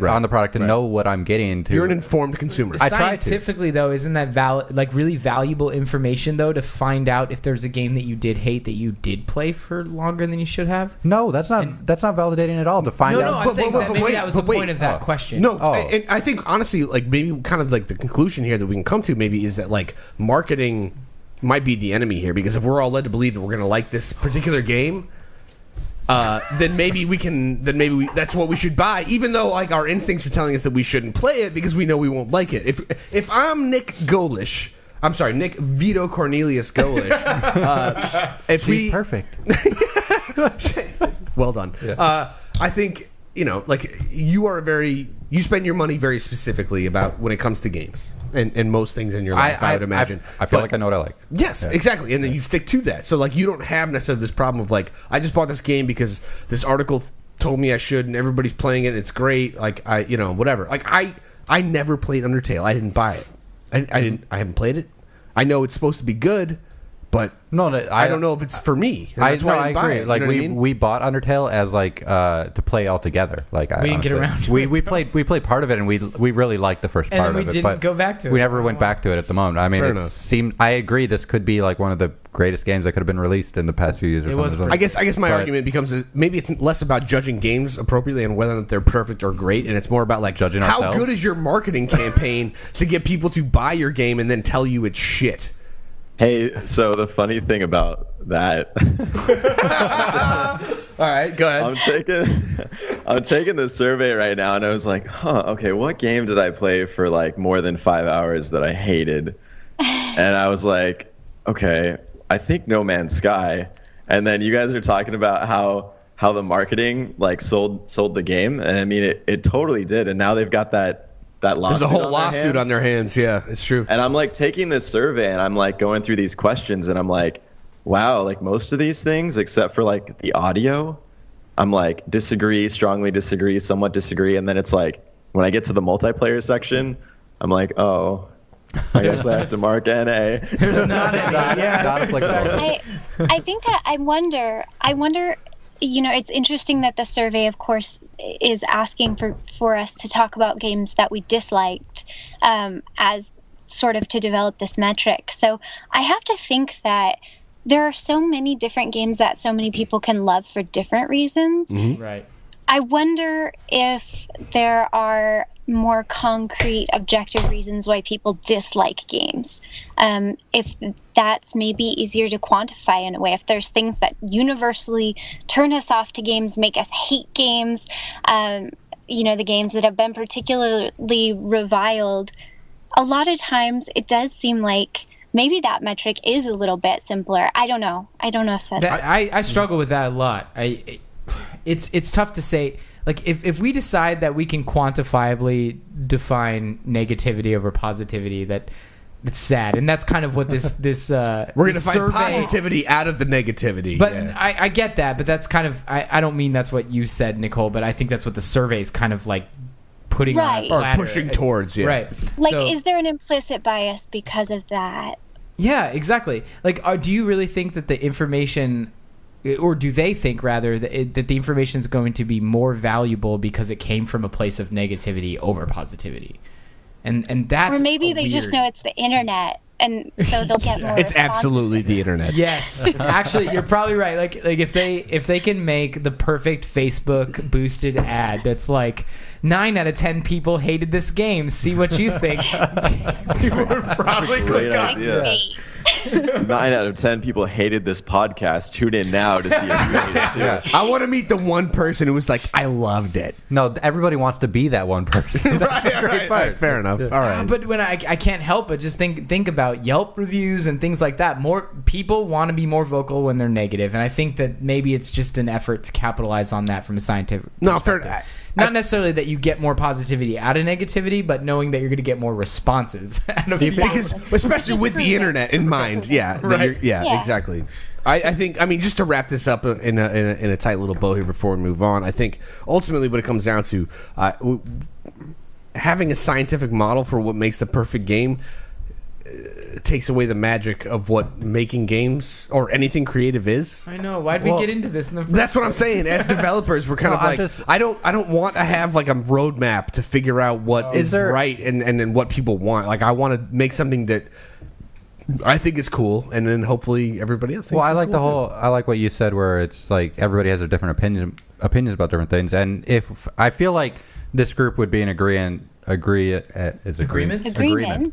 to know what I'm getting to. You're an informed consumer. I try to. Scientifically, though, isn't that like really valuable information though to find out if there's a game that you did hate that you did play for longer than you should have? No, that's not validating at all to find No, out. I'm saying that maybe that was the but wait. point of that question. No, Oh. and I think honestly, like maybe kind of like the conclusion here that we can come to maybe is that like marketing might be the enemy here, because if we're all led to believe that we're going to like this particular game, then maybe that's what we should buy, even though like our instincts are telling us that we shouldn't play it because we know we won't like it. If I'm Nick Golesh, I'm sorry, Nick Vito Cornelius Golesh. If She's perfect. well done. I think, like you spend your money very specifically about when it comes to games and most things in your life, I would imagine. I feel But- like I know what I like. Yes, exactly. And then you stick to that. So like you don't have necessarily this problem of like, I just bought this game because this article told me I should and everybody's playing it and it's great. Like whatever. Like I never played Undertale. I didn't buy it. I haven't played it. I know it's supposed to be good, but I don't know if it's for me. And that's why I didn't buy agree. it. Like You know what I mean? we bought Undertale as like to play all together. Like We didn't get around to it. we played part of it and we really liked the first And part then we of it. didn't but go back to it. We never Oh, went wow. back to it at the moment. I mean, Fair it enough. seemed. I agree. This could be like one of the greatest games that could have been released in the past few years. Or It was something. I guess my But- argument becomes that maybe it's less about judging games appropriately and whether or not they're perfect or great, and it's more about like Judging how ourselves? good is your marketing campaign to get people to buy your game and then tell you it's shit. Hey, so the funny thing about that, All right, go ahead. I'm taking the survey right now, and I was like, okay, what game did I play for like more than 5 hours that I hated? And I was like, okay, I think No Man's Sky. And then you guys are talking about how the marketing like sold the game, and I mean it totally did. And now they've got that lawsuit. There's a whole on lawsuit on their hands. hands. Yeah, it's true. And I'm like taking this survey and I'm like going through these questions and I'm like, wow, like most of these things except for like the audio, I'm like disagree, strongly disagree, somewhat disagree. And then it's like when I get to the multiplayer section, I'm like, oh, I guess I have to mark NA. There's not any. Yeah. Not applicable. I think that I wonder, it's interesting that the survey, of course, is asking for us to talk about games that we disliked as sort of to develop this metric. So I have to think that there are so many different games that so many people can love for different reasons. Right. I wonder if there are more concrete, objective reasons why people dislike games. If that's maybe easier to quantify in a way. If there's things that universally turn us off to games, make us hate games, the games that have been particularly reviled, a lot of times it does seem like maybe that metric is a little bit simpler. I don't know if that's... I struggle with that a lot. It's tough to say. Like, if we decide that we can quantifiably define negativity over positivity, that's sad, and that's kind of what this we're going to find survey, positivity out of the negativity. But yeah. I get that, but that's kind of I don't mean that's what you said, Nichole, but I think that's what the survey is kind of like putting on a or platter. pushing towards. Yeah, Right. Like, So- is there an implicit bias because of that? Yeah, exactly. Like, do you really think that the information, or do they think rather that the information is going to be more valuable because it came from a place of negativity over positivity? And that's Or maybe they just know it's the internet, and so they'll get more. It's absolutely the internet. Yes, actually, you're probably right. Like if they can make the perfect Facebook boosted ad that's like 9 out of 10 people hated this game. See what you think. People would probably Great click on. idea. Great. 9 out of 10 people hated this podcast. Tune in now to see if you hate it too. Yeah. I want to meet the one person who was like, I loved it. No, everybody wants to be that one person. That's the great part. Fair enough. All right. But when I can't help but just think about Yelp reviews and things like that. More people want to be more vocal when they're negative, and I think that maybe it's just an effort to capitalize on that from a scientific No, perspective. fair. Not necessarily that you get more positivity out of negativity, but knowing that you're going to get more responses out of people. Because, especially with the internet in mind, yeah, that Right. Yeah. exactly. I think, I mean, just to wrap this up in a tight little bow here before we move on, I think ultimately what it comes down to, having a scientific model for what makes the perfect game takes away the magic of what making games or anything creative is. I know. Why'd we get into this in the first That's what I'm saying. As developers, we're kind No, of like, I don't want to have like a roadmap to figure out what is right and then what people want. Like, I want to make something that I think is cool, and then hopefully everybody else thinks. Well, I it's like cool too. I like what you said, where it's like everybody has their different opinions about different things, and if I feel like this group would be in agreement. Agreement?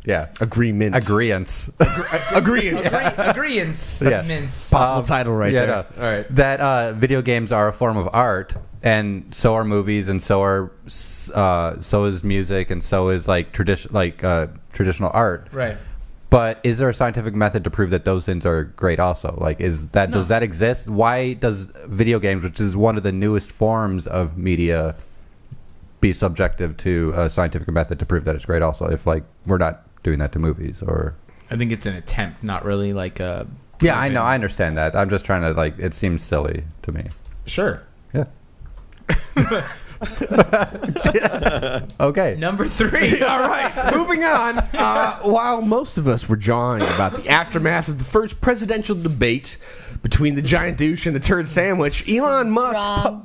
Yeah. Agreement. Agreeance. Agreements. Agreeance. Yes. Mints. Possible title right there. No. All right. That video games are a form of art, and so are movies, and so is music, and so is like traditional art. Right. But is there a scientific method to prove that those things are great also? Like, does that exist? Why does video games, which is one of the newest forms of media, be subjective to a scientific method to prove that it's great also, if like we're not doing that to movies? Or I think it's an attempt, not really like a... Yeah, I know. I understand that. I'm just trying to, like, it seems silly to me. Sure. Yeah. Okay. Number 3. All right, moving on. While most of us were jawing about the aftermath of the first presidential debate between the giant douche and the turd sandwich, Elon Musk... Wrong.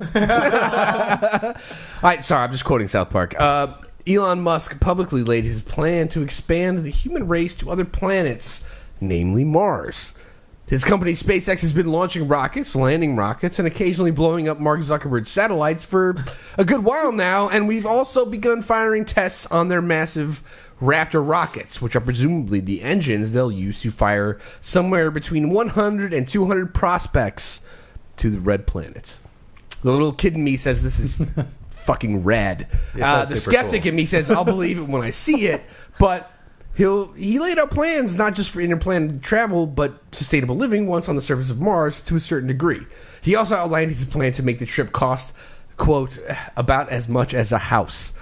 Sorry, I'm just quoting South Park. Elon Musk publicly laid his plan to expand the human race to other planets, namely Mars. His company SpaceX has been launching rockets, landing rockets, and occasionally blowing up Mark Zuckerberg's satellites for a good while now, and we've also begun firing tests on their massive Raptor rockets, which are presumably the engines they'll use to fire somewhere between 100 and 200 prospects to the red planet. The little kid in me says this is fucking rad. The skeptic in me says I'll believe it when I see it, but he laid out plans not just for interplanetary travel, but sustainable living once on the surface of Mars to a certain degree. He also outlined his plan to make the trip cost, quote, about as much as a house.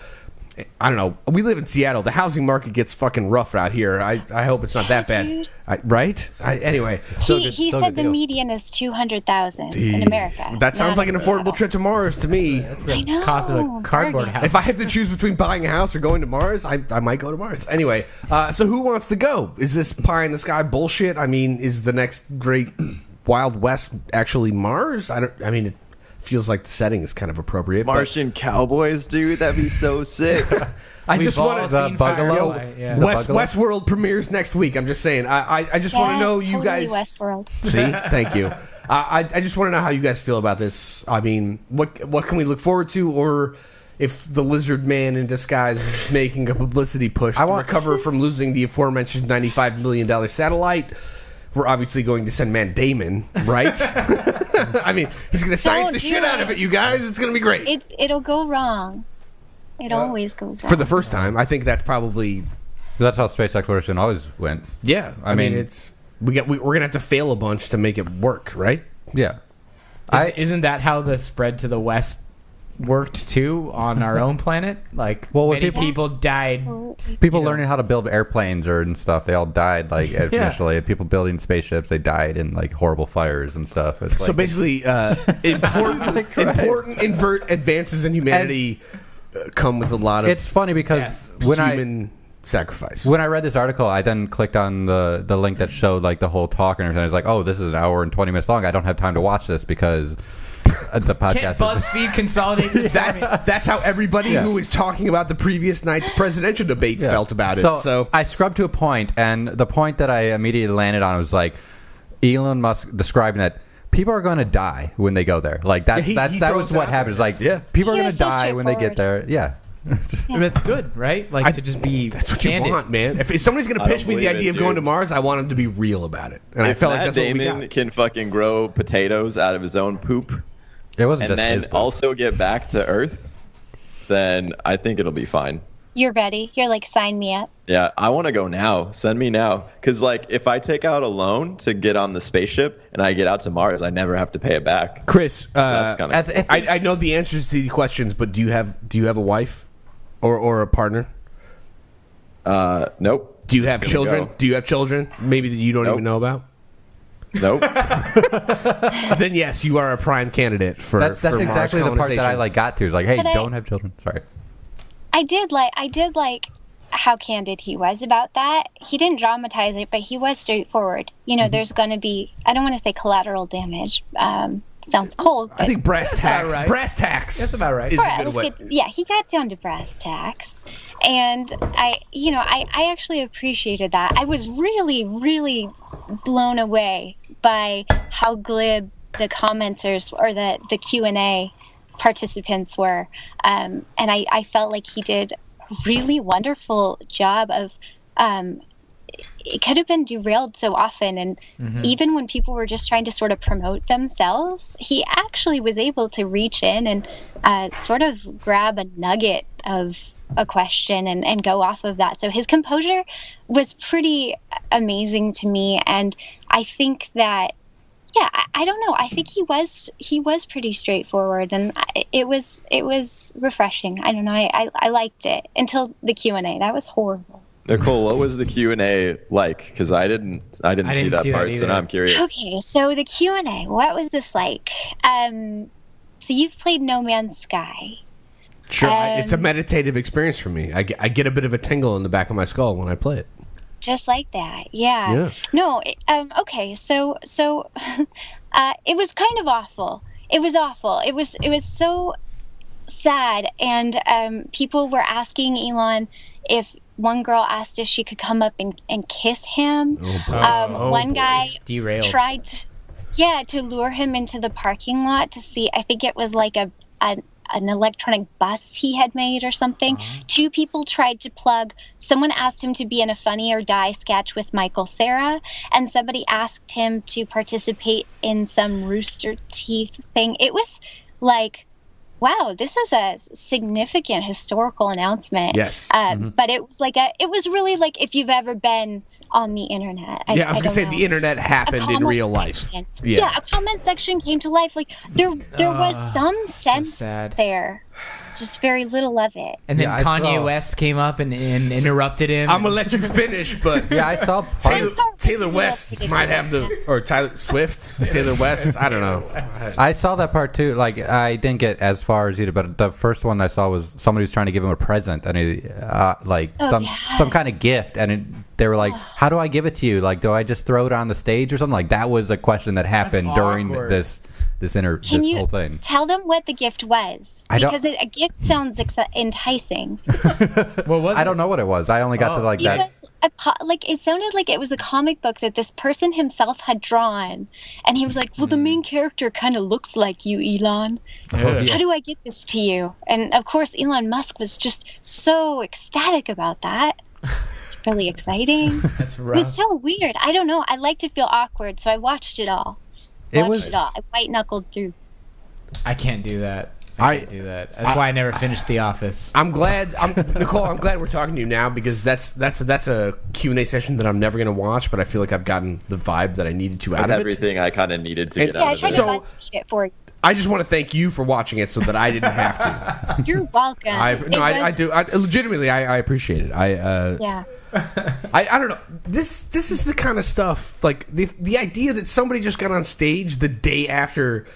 I don't know. We live in Seattle. The housing market gets fucking rough out here. I hope it's not that bad. Dude. Right? Anyway. He said the median is 200,000 in America. That sounds not like an in affordable Seattle. trip to Mars to me. That's the I know, cost of a cardboard bargain. house. If I have to choose between buying a house or going to Mars, I might go to Mars. Anyway, so who wants to go? Is this pie in the sky bullshit? I mean, is the next great Wild West actually Mars? I mean, it feels like the setting is kind of appropriate. Martian cowboys, dude, that'd be so sick. I We've just all want seen to Firewatch, yeah. Westworld premieres next week. I'm just saying. I just want to know you totally guys. Westworld. See, thank you. I just want to know how you guys feel about this. I mean, what can we look forward to, or if the lizard man in disguise is just making a publicity push to recover from losing the aforementioned $95 million satellite? We're obviously going to send Matt Damon, right? I mean, he's going to science the shit out of it, you guys. It's going to be great. It'll go wrong. It always goes wrong. For the first time, I think that's probably That's how space exploration always went. Yeah, I mean it's we're gonna have to fail a bunch to make it work, right? Yeah. Isn't that how the spread to the west worked too on our own planet? Like, Well, when many people- people died. People learning how to build airplanes and stuff, they all died like initially. People building spaceships, they died in like horrible fires and stuff. It's So like, basically, important advances in humanity come with a lot of it's funny because when human sacrifice. When I read this article, I then clicked on the link that showed like the whole talk and everything. I was like, oh, this is an hour and 20 minutes long. I don't have time to watch this because the podcast Can't BuzzFeed consolidate this? That's how everybody who was talking about the previous night's presidential debate felt about it. So I scrubbed to a point, and the point that I immediately landed on was like Elon Musk describing that people are going to die when they go there. Like that he that throws was what out happens. there. Like Yeah. people are He going was to so die when they get there. Yeah. And that's good, right? Like to just be That's what candid. you want, man. If somebody's going to I pitch don't me the believe idea it, of going dude. to Mars, I want him to be real about it. And I If felt like Matt that's what we Damon got. can fucking grow potatoes out of his own poop It wasn't and just then his poop. also get back to Earth, then I think it'll be fine. You're ready. You're like, sign me up. Yeah, I want to go now. Send me now. Because, like, if I take out a loan to get on the spaceship and I get out to Mars, I never have to pay it back. Chris, that's kind of cool. I know the answers to these questions, but do you have a wife or a partner? Nope. Do you have Just gonna children? go. Do you have children? Maybe that you don't Nope. even know about? Nope. Then yes, you are a prime candidate for That's for Mars exactly the part that I colonization. like got to. Is like, hey, But don't have children. Sorry. I did like how candid he was about that. He didn't dramatize it, but he was straightforward. You know, there's going to be, I don't want to say collateral damage. Sounds cold. But I think brass tacks. right. Brass tacks. That's about right. Is All right, a good let's way. get, he got down to brass tacks. And I actually appreciated that. I was really, really blown away by how glib the commenters or the Q&A participants were. And I felt like he did a really wonderful job of it could have been derailed so often, and even when people were just trying to sort of promote themselves, he actually was able to reach in and sort of grab a nugget of a question and go off of that. So his composure was pretty amazing to me, and I think that I don't know. I think he was pretty straightforward, and it was refreshing. I don't know. I liked it until the Q&A. That was horrible. Nichole, what was the Q&A like? Because I didn't see that part, so either. now I'm curious. Okay, so the Q&A. What was this like? So you've played No Man's Sky. Sure, it's a meditative experience for me. I get a bit of a tingle in the back of my skull when I play it. Just like that, yeah. Yeah. No, okay, so it was kind of awful. It was awful. It was so sad, and people were asking Elon if one girl asked if she could come up and kiss him. One guy Derailed. tried to lure him into the parking lot to see, I think it was like an electronic bus he had made or something. Two people tried to plug. Someone asked him to be in a Funny or Die sketch with Michael Cera, and somebody asked him to participate in some Rooster Teeth thing. It was like, wow, this is a significant historical announcement. Yes. But it was really like if you've ever been on the internet. I was gonna don't say know. the internet happened in comment real life. section. Yeah. A comment section came to life. Like there was some sense sad. there, just very little of it. And then Yeah, I Kanye saw- West came up and interrupted him. I'm gonna let you finish, but Yeah, I saw part Taylor West might have or Tyler Swift, Taylor West. I don't know. I saw that part too. Like I didn't get as far as you did, but the first one I saw was somebody was trying to give him a present, and he some kind of gift, and they were like, "How do I give it to you? Like, do I just throw it on the stage or something?" Like that was a question that happened during awkward. this Can you whole thing. tell them what the gift was? I don't- Because a gift sounds enticing. What was I it? don't know what it was. I only got to like It that. was it sounded like it was a comic book that this person himself had drawn, and he was like, "Well, the main character kind of looks like you, Elon. How do I get this to you?" And of course, Elon Musk was just so ecstatic about that. It's really exciting. That's It rough. was so weird. I don't know. I like to feel awkward, so I watched it all. It I was- white knuckled through. I can't do that. I can't do that. That's why I never finished The Office. I'm glad, Nichole. I'm glad we're talking to you now because that's a Q&A session that I'm never going to watch, but I feel like I've gotten the vibe that I needed to out of it. Everything I kind of needed to get Yeah, out I of tried it. to BuzzFeed it for you. I just want to thank you for watching it so that I didn't have to. You're welcome. I do. Legitimately, I appreciate it. Yeah. I don't know. This is the kind of stuff, like the idea that somebody just got on stage the day after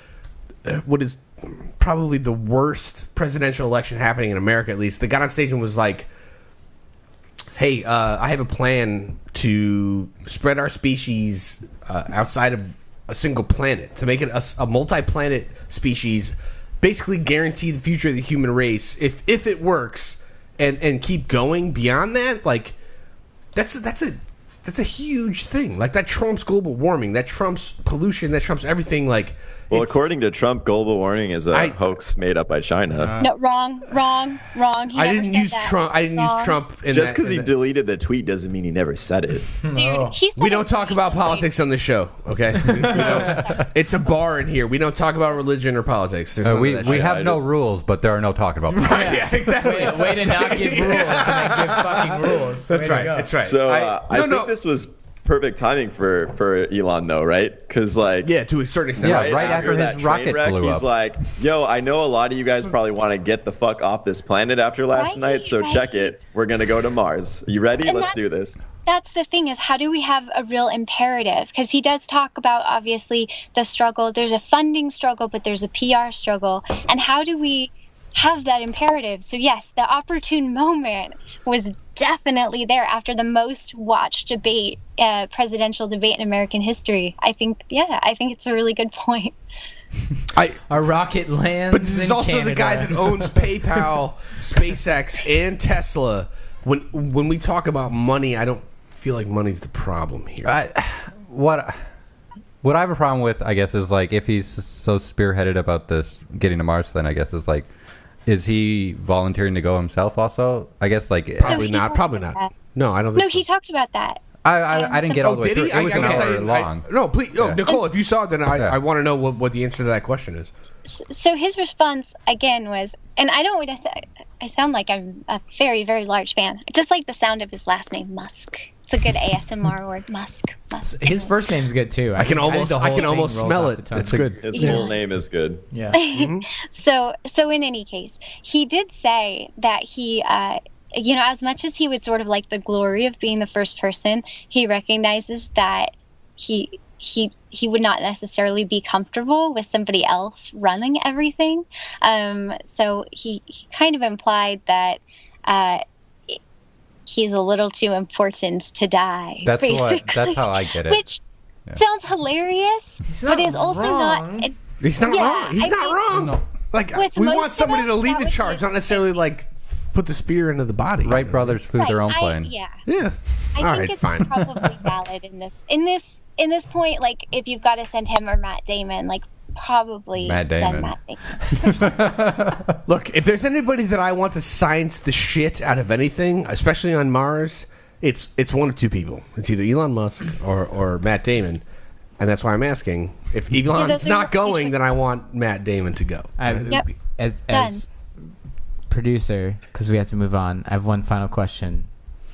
what is probably the worst presidential election happening in America, at least. They got on stage and was like, hey, I have a plan to spread our species outside of a single planet, to make it a multi-planet species, basically guarantee the future of the human race if it works, and keep going beyond that. Like, that's a huge thing. Like, that trumps global warming, that trumps pollution, that trumps everything. Like, well, according to Trump, global warming is a hoax made up by China. No, wrong. He I never didn't said use that. Trump. I didn't use Wrong. Trump. Just because he deleted the tweet doesn't mean he never said it. Dude, he said We don't it talk about recently. politics on this show, okay? It's a bar in here. We don't talk about religion or politics. There's none of we that we shit. have no rules, but there are no talking about. Yeah, exactly. Way to not give rules and then give fucking rules. That's Way to right. go. That's right. So I think this was perfect timing for Elon, though, right? Because Yeah, to a certain extent. Yeah, right after that his train rocket wreck, blew he's up. like, yo, I know a lot of you guys probably want to get the fuck off this planet after last night, so check it. We're going to go to Mars. You ready? And Let's do this. That's the thing, is how do we have a real imperative? Because he does talk about, obviously, the struggle. There's a funding struggle, but there's a PR struggle. And how do we have that imperative? So yes, the opportune moment was definitely there after the most watched debate, presidential debate in American history. I think it's a really good point. A rocket lands. But this is in also Canada. the guy that owns PayPal, SpaceX, and Tesla. When we talk about money, I don't feel like money's the problem here. What I have a problem with, I guess, is like if he's so spearheaded about this getting to Mars, then I guess is like, is he volunteering to go himself? Also, I guess like Probably he not. talked Probably about not. that. No, I don't think No, so. he talked about that. I didn't get all the way did through. he? It was an I guess I hour didn't- long. No, please. Oh, Yeah. Nichole, if you saw it, then I Yeah. want to know what the answer to that question is. So his response again was, and I sound like I'm a very, very large fan. I just like the sound of his last name, Musk. It's a good ASMR word, Musk. His first name's good too. I can think almost the whole thing rolls smell off it. the tongue. It's good. His Yeah. full name is good. Yeah. So in any case, he did say that he, as much as he would sort of like the glory of being the first person, he recognizes that he would not necessarily be comfortable with somebody else running everything. So he kind of implied that he's a little too important to die. That's basically. how I get it. Which sounds hilarious, but is also wrong. not. He's not Yeah, wrong. He's I not think- wrong. No. Like, With we most want of somebody us, to lead that the would charge, be- not necessarily like put the spear into the body. Wright brothers flew their own Right, plane. Yeah. Yeah. I All think right, it's fine. probably valid in this point. Like, if you've got to send him or Matt Damon, like probably Matt send Damon. Matt Damon. Look, if there's anybody that I want to science the shit out of anything, especially on Mars, it's one of two people. It's either Elon Musk or Matt Damon. And that's why I'm asking. If Elon's those are not your going, choices. then I want Matt Damon to go. Yep. As producer, because we have to move on, I have one final question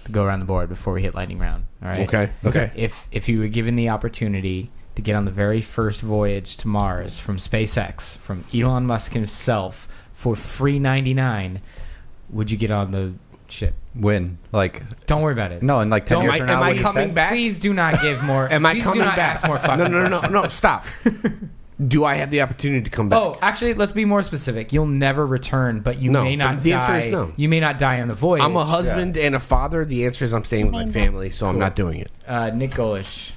to go around the board before we hit lightning round. All right. Okay. If you were given the opportunity to get on the very first voyage to Mars from SpaceX, from Elon Musk himself, for free $99, would you get on the ship? When? Like, Don't worry about it. no, in like 10 years from now. am I when he coming said- back? Please do not give more. Am I please coming do not back? ask more fucking No, questions. stop. Do I have the opportunity to come back? Oh, actually, let's be more specific. You'll never return, but you No, may not the die. answer is no. You may not die on the voyage. I'm a husband and a father. The answer is I'm staying with my family, so I'm not doing it. Nick Golesh.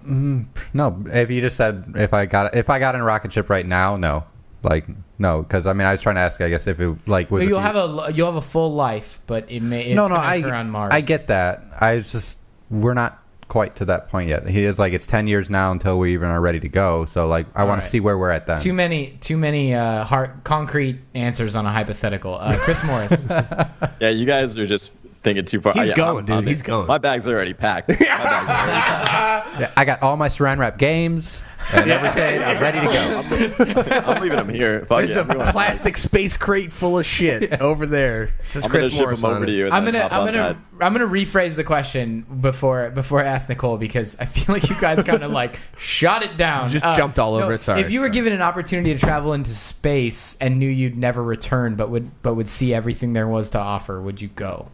No, if you just said if I got in a rocket ship right now, no, like no, because I mean I was trying to ask, I guess if it like was. Well, you'll few- have a full life, but it may. It's no, gonna I occur on Mars. I get that. We're not quite to that point yet. He is like it's 10 years now until we even are ready to go. So like I want right. to see where we're at then. Too many hard concrete answers on a hypothetical. Chris Morris. Yeah, you guys are just thinking too far. He's Yeah, going, dude. He's going. My bag's already packed. Yeah, I got all my Saran wrap games and everything. I'm ready to go. I'm leaving them here. Fuck There's yeah, a if you want plastic space crate full of shit over there. Says I'm gonna Chris ship Morris them on over it. to you. And I'm then gonna hop on that. rephrase the question before I ask Nichole, because I feel like you guys kind of like shot it down. Just jumped all over it. Sorry. If you were given an opportunity to travel into space and knew you'd never return, but would see everything there was to offer, would you go?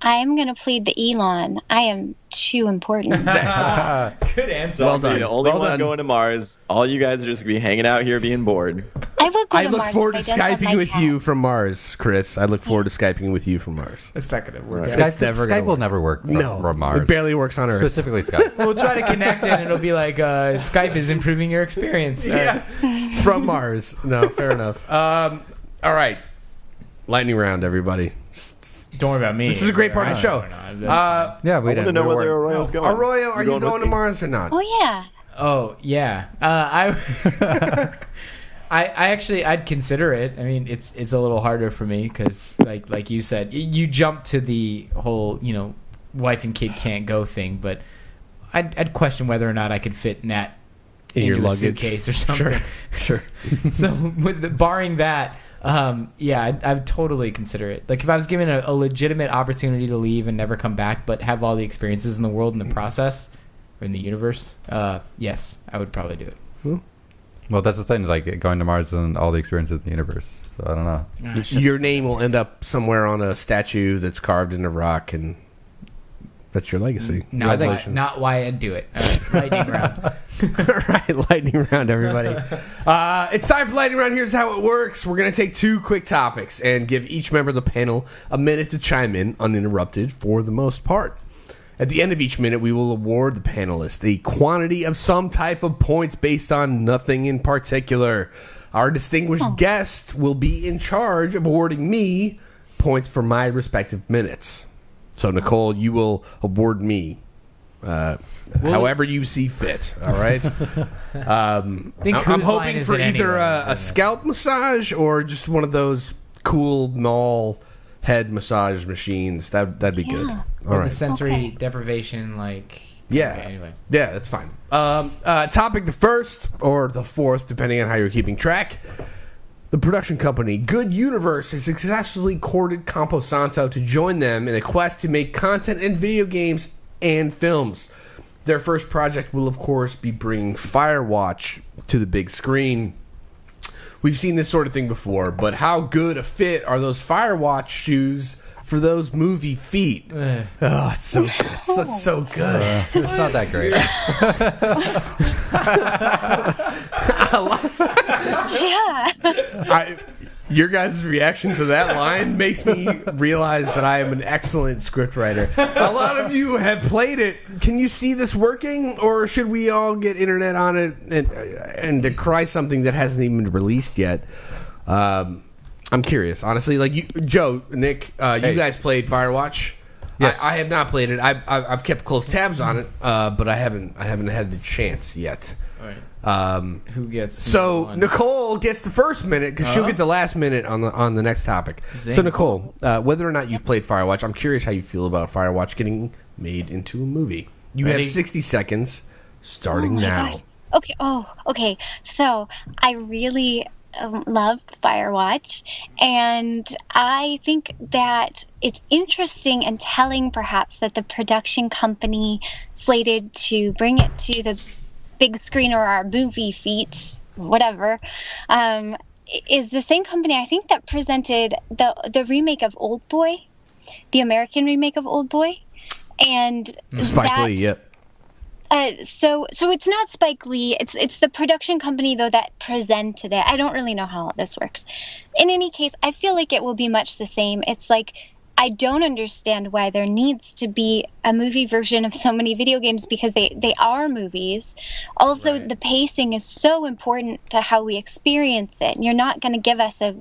I am going to plead the Elon. I am too important. Good answer. Well I'll be done. the only Well one done. going to Mars. All you guys are just gonna be hanging out here being bored. I would go I to look Mars forward to if I didn't have Skyping my with cat. you from Mars, Chris. I look forward to Skyping with you from Mars. It's not gonna work. Skype, never gonna Skype will work. never work from Mars. It barely works on Earth. Specifically Skype. We'll try to connect and it'll be like Skype is improving your experience. Yeah, from Mars. No, fair enough. All right, lightning round, everybody. Don't worry about me. This is a great part of the show. Yeah, we I want didn't. to know we whether weren't- Arroyo's going. Arroyo, are you with going to me? Mars or not? Oh, yeah. Oh yeah, I'd consider it. I mean, it's a little harder for me because, like you said, you jump to the whole wife and kid can't go thing, but I'd question whether or not I could fit Nat In your into a luggage. suitcase or something. Sure. So barring that, yeah, I'd totally consider it. Like if I was given a legitimate opportunity to leave and never come back, but have all the experiences in the world in the process or in the universe, yes, I would probably do it. Well, that's the thing, like going to Mars and all the experiences in the universe. So I don't know. Your name will end up somewhere on a statue that's carved into rock, and that's your legacy. Not why I'd do it. All right, lightning round. All right, lightning round, everybody. It's time for lightning round. Here's how it works. We're going to take two quick topics and give each member of the panel a minute to chime in uninterrupted for the most part. At the end of each minute, we will award the panelists a quantity of some type of points based on nothing in particular. Our distinguished guest will be in charge of awarding me points for my respective minutes. So, Nichole, you will award me however you see fit. All right. I'm hoping for either a scalp massage or just one of those cool mall head massage machines. That'd be good. All The right. sensory deprivation, like Yeah. Okay, anyway, Yeah, that's fine. Topic the first or the fourth, depending on how you're keeping track. The production company Good Universe has successfully courted Camposanto to join them in a quest to make content in video games and films. Their first project will, of course, be bringing Firewatch to the big screen. We've seen this sort of thing before, but how good a fit are those Firewatch shoes for those movie feet? Oh, it's so good. It's so good. It's not that great. Yeah. Your guys' reaction to that line makes me realize that I am an excellent scriptwriter. A lot of you have played it. Can you see this working, or should we all get internet on it and decry something that hasn't even been released yet? I'm curious, honestly. Like you, Joe, Nick, you guys played Firewatch. Yes. I have not played it. I've kept close tabs on it, but I haven't had the chance yet. all right. Who gets so one? Nichole gets the first minute because she'll get the last minute on the next topic. Zing. So Nichole, whether or not you've played Firewatch, I'm curious how you feel about Firewatch getting made into a movie. You Ready? have 60 seconds starting Oh my now. gosh. Okay. Okay. So I really loved Firewatch, and I think that it's interesting and telling, perhaps, that the production company slated to bring it to the big screen or our movie feats, whatever, is the same company I think that presented the remake of Old Boy, the American remake of Old Boy, and Spike Lee, yep. So it's not Spike Lee. It's the production company though that presented it. I don't really know how all this works. In any case, I feel like it will be much the same. It's like I don't understand why there needs to be a movie version of so many video games because they are movies. Also, Right. the pacing is so important to how we experience it. And you're not going to give us a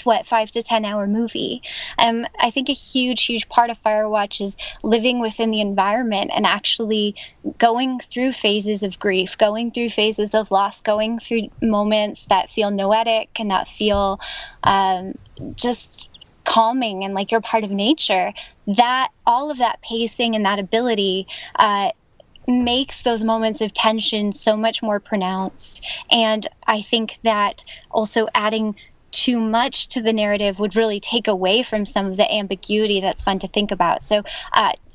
5 to 10 hour movie. I think a huge part of Firewatch is living within the environment and actually going through phases of grief, going through phases of loss, going through moments that feel noetic and that feel just calming and like you're part of nature, that all of that pacing and that ability makes those moments of tension so much more pronounced. And I think that also adding too much to the narrative would really take away from some of the ambiguity that's fun to think about. So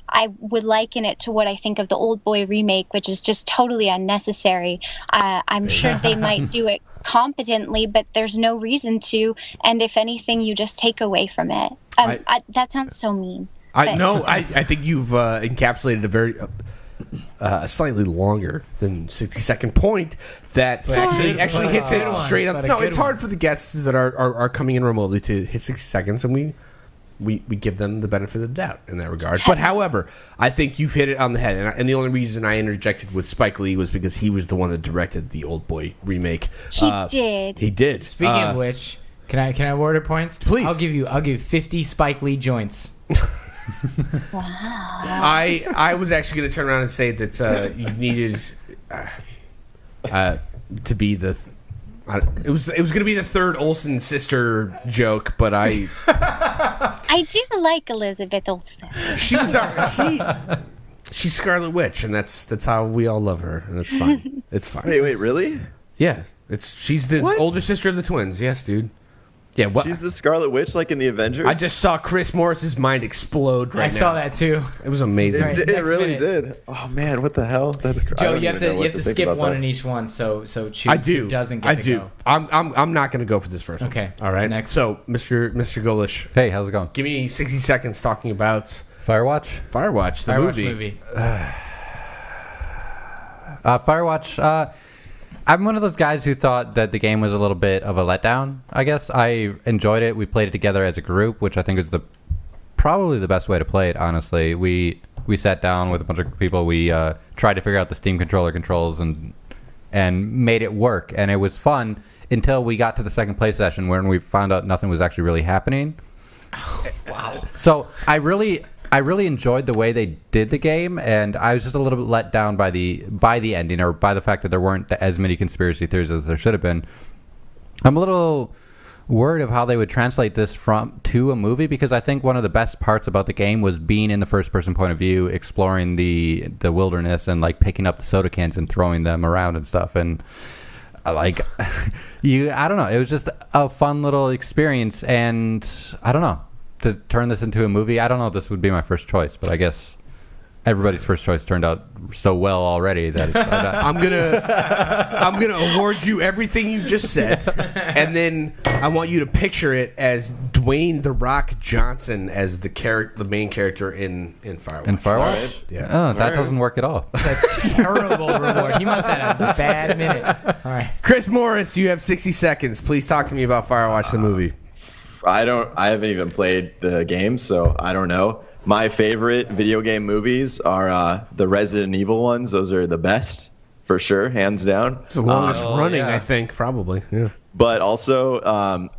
I would liken it to what I think of the Old Boy remake, which is just totally unnecessary. I'm sure they might do it competently, but there's no reason to. And if anything, you just take away from it. That sounds so mean. I think you've encapsulated a very slightly longer than 60-second point that actually hits it straight up. No, it's hard for the guests that are coming in remotely to hit 60 seconds, and we give them the benefit of the doubt in that regard. But however, I think you've hit it on the head, and the only reason I interjected with Spike Lee was because he was the one that directed the Old Boy remake. He did. Speaking of which, can I award her points? Please. I'll give you 50 Spike Lee joints. Wow. I was actually going to turn around and say that you needed to be the. It was going to be the third Olsen sister joke, but I do like Elizabeth Olsen. She's Scarlet Witch, and that's how we all love her, and it's fine. It's fine. Wait, really? Yeah, she's the older sister of the twins. Yes, dude. Yeah, what? She's the Scarlet Witch, like in the Avengers. I just saw Chris Morris's mind explode right now. I saw that too. It was amazing. It really did. Oh man, what the hell? That's crazy. Joe, you have to skip one in each one, so choose who doesn't get to go. I'm not going to go for this first one. Okay. All right. Next. So, Mr. Golesh. Hey, how's it going? Give me 60 seconds talking about Firewatch? Firewatch, the movie. Firewatch, I'm one of those guys who thought that the game was a little bit of a letdown, I guess. I enjoyed it. We played it together as a group, which I think is probably the best way to play it, honestly. We sat down with a bunch of people. We tried to figure out the Steam controller controls and made it work. And it was fun until we got to the second play session when we found out nothing was actually really happening. Oh, wow. So I really enjoyed the way they did the game, and I was just a little bit let down by the ending, or by the fact that there weren't as many conspiracy theories as there should have been. I'm a little worried of how they would translate this to a movie, because I think one of the best parts about the game was being in the first person point of view, exploring the wilderness, and like picking up the soda cans and throwing them around and stuff. And like I don't know, it was just a fun little experience, and I don't know. To turn this into a movie, I don't know if this would be my first choice, but I guess everybody's first choice turned out so well already that I'm gonna award you everything you just said, and then I want you to picture it as Dwayne "The Rock" Johnson as the main character in Firewatch. In Firewatch, right. Yeah. Oh, that doesn't work at all. That's a terrible reward. He must have had a bad minute. All right, Chris Morris, you have 60 seconds. Please talk to me about Firewatch, the movie. I haven't even played the game, so I don't know. My favorite video game movies are the Resident Evil ones. Those are the best, for sure, hands down. It's the longest running, I think, probably. Yeah. But also,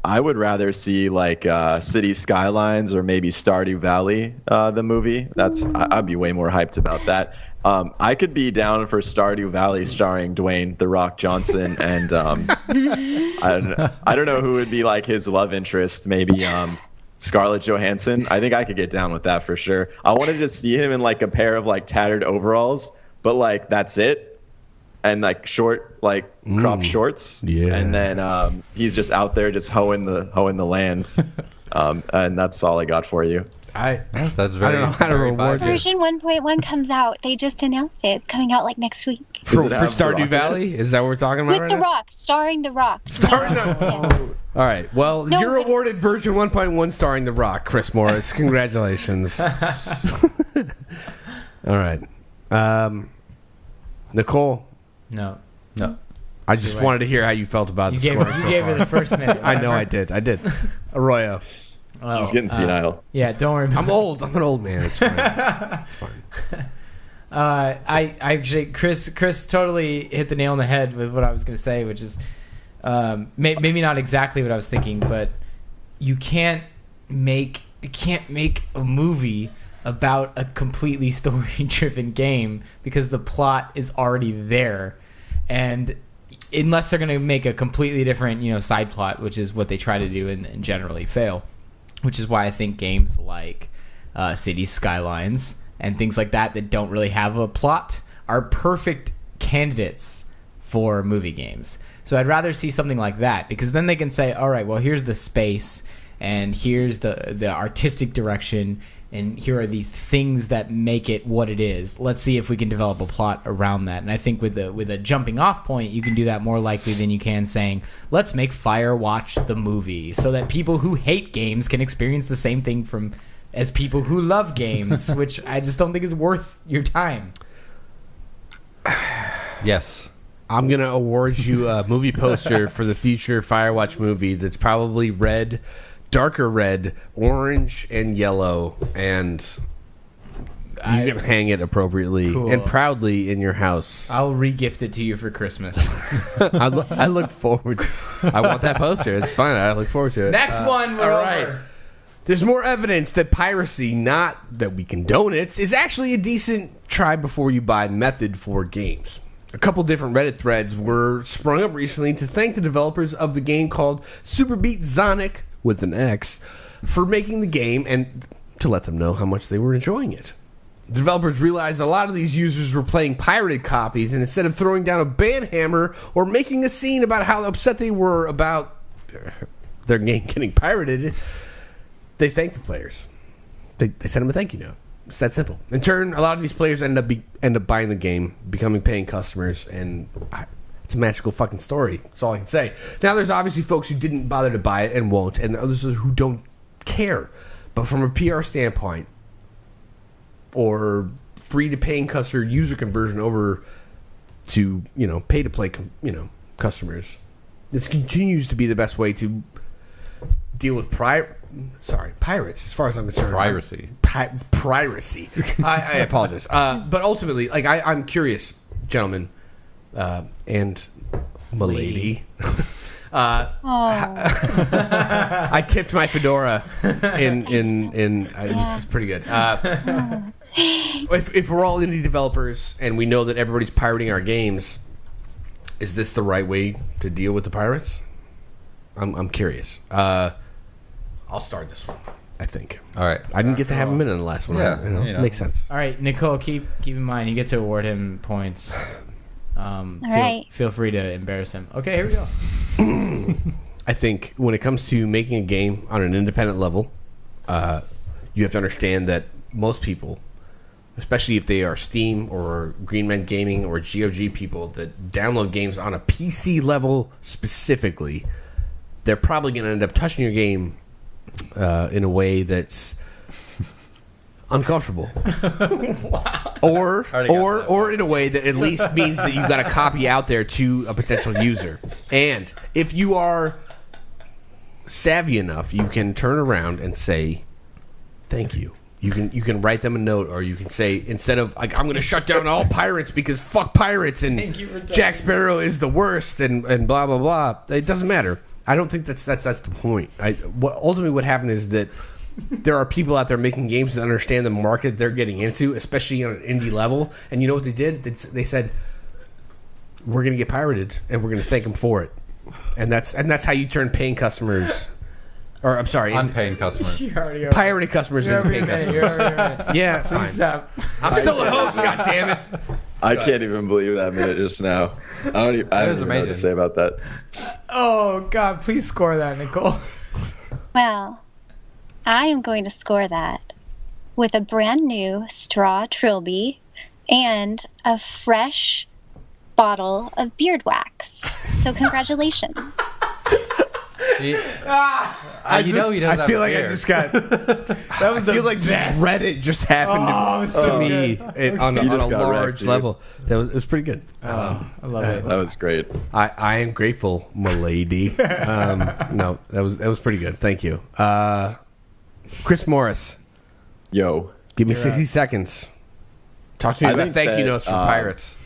I would rather see like City Skylines or maybe Stardew Valley, the movie. I'd be way more hyped about that. I could be down for Stardew Valley starring Dwayne "The Rock" Johnson, and I don't know who would be like his love interest. Maybe Scarlett Johansson. I think I could get down with that for sure. I wanted to see him in like a pair of like tattered overalls, but like that's it, and like short like cropped shorts. Yeah. And then he's just out there just hoeing the land, and that's all I got for you. That's very. I don't know how to reward this. Version 1.1 comes out. They just announced it. It's coming out like next week. For Does it have Stardew The Rock Valley? Is that what we're talking about With right The now? Rock, starring The Rock. All right. Well, No, you're but- awarded version 1.1 starring The Rock, Chris Morris. Congratulations. All right. Nichole, no. I just wanted to hear how you felt about the score. You gave her the first minute. I know I did. Arroyo. Oh, He's getting senile. Yeah, don't worry. I'm old. I'm an old man. It's fine. It's fine. I actually, Chris totally hit the nail on the head with what I was going to say, which is maybe not exactly what I was thinking, but you can't make a movie about a completely story-driven game because the plot is already there, and unless they're going to make a completely different side plot, which is what they try to do and generally fail. which is why I think games like City Skylines and things like that don't really have a plot are perfect candidates for movie games. So I'd rather see something like that, because then they can say, all right, well, here's the space, and here's the artistic direction, and here are these things that make it what it is. Let's see if we can develop a plot around that. And I think with a jumping off point, you can do that more likely than you can saying, let's make Firewatch the movie, so that people who hate games can experience the same thing as people who love games, which I just don't think is worth your time. Yes. I'm going to award you a movie poster for the future Firewatch movie that's probably red, darker red, orange, and yellow, and you can hang it appropriately and proudly in your house. I'll re-gift it to you for Christmas. I look forward. I want that poster. It's fine. I look forward to it. Next one, we're all over. right. There's more evidence that piracy, not that we condone it, is actually a decent try before you buy method for games. A couple different Reddit threads were sprung up recently to thank the developers of the game called Super Beat Sonic, with an X, for making the game and to let them know how much they were enjoying it. The developers realized a lot of these users were playing pirated copies, and instead of throwing down a ban hammer or making a scene about how upset they were about their game getting pirated, they thanked the players. They sent them a thank you note. It's that simple. In turn, a lot of these players end up buying the game, becoming paying customers, and it's a magical fucking story. That's all I can say. Now, there's obviously folks who didn't bother to buy it and won't, and others who don't care. But from a PR standpoint, or free to paying customer user conversion over to pay to play customers, this continues to be the best way to deal with pirates, as far as I'm concerned. Piracy. Piracy. I apologize. But ultimately, I'm curious, gentlemen, and milady. I tipped my fedora in this is pretty good. If we're all indie developers and we know that everybody's pirating our games, is this the right way to deal with the pirates? I'm curious. I'll start this one, I think. All right. I didn't get to have him in the last one. Yeah, Makes sense. All right, Nichole, keep in mind, you get to award him points. Feel free to embarrass him. Okay, here we go. I think when it comes to making a game on an independent level, you have to understand that most people, especially if they are Steam or Greenman Gaming or GOG people that download games on a PC level specifically, they're probably going to end up touching your game in a way that's uncomfortable. Wow. Or in a way that at least means that you've got a copy out there to a potential user. And if you are savvy enough, you can turn around and say thank you. You can write them a note, or you can say, instead of I'm going to shut down all pirates because fuck pirates and Jack Sparrow is the worst and blah blah blah. It doesn't matter. I don't think that's the point. What happened is that there are people out there making games that understand the market they're getting into, especially on an indie level. And you know what they did? They said, we're going to get pirated, and we're going to thank them for it. And that's how you turn paying customers, or I'm sorry, unpaying customers, pirated customers into paying customers. Yeah, Please stop. I'm still a host. God damn it! I can't even believe that minute just now. I don't even know what to say about that. Oh God! Please score that, Nichole. Well, I am going to score that with a brand new straw trilby and a fresh bottle of beard wax. So congratulations. he does I feel like I just got. That was I feel like Reddit just happened to me on a large level. It was pretty good. I love it. That was great. I am grateful, milady. No, that was pretty good. Thank you, Chris Morris. Yo, Give me 60 seconds. Talk to me about thank you notes from pirates.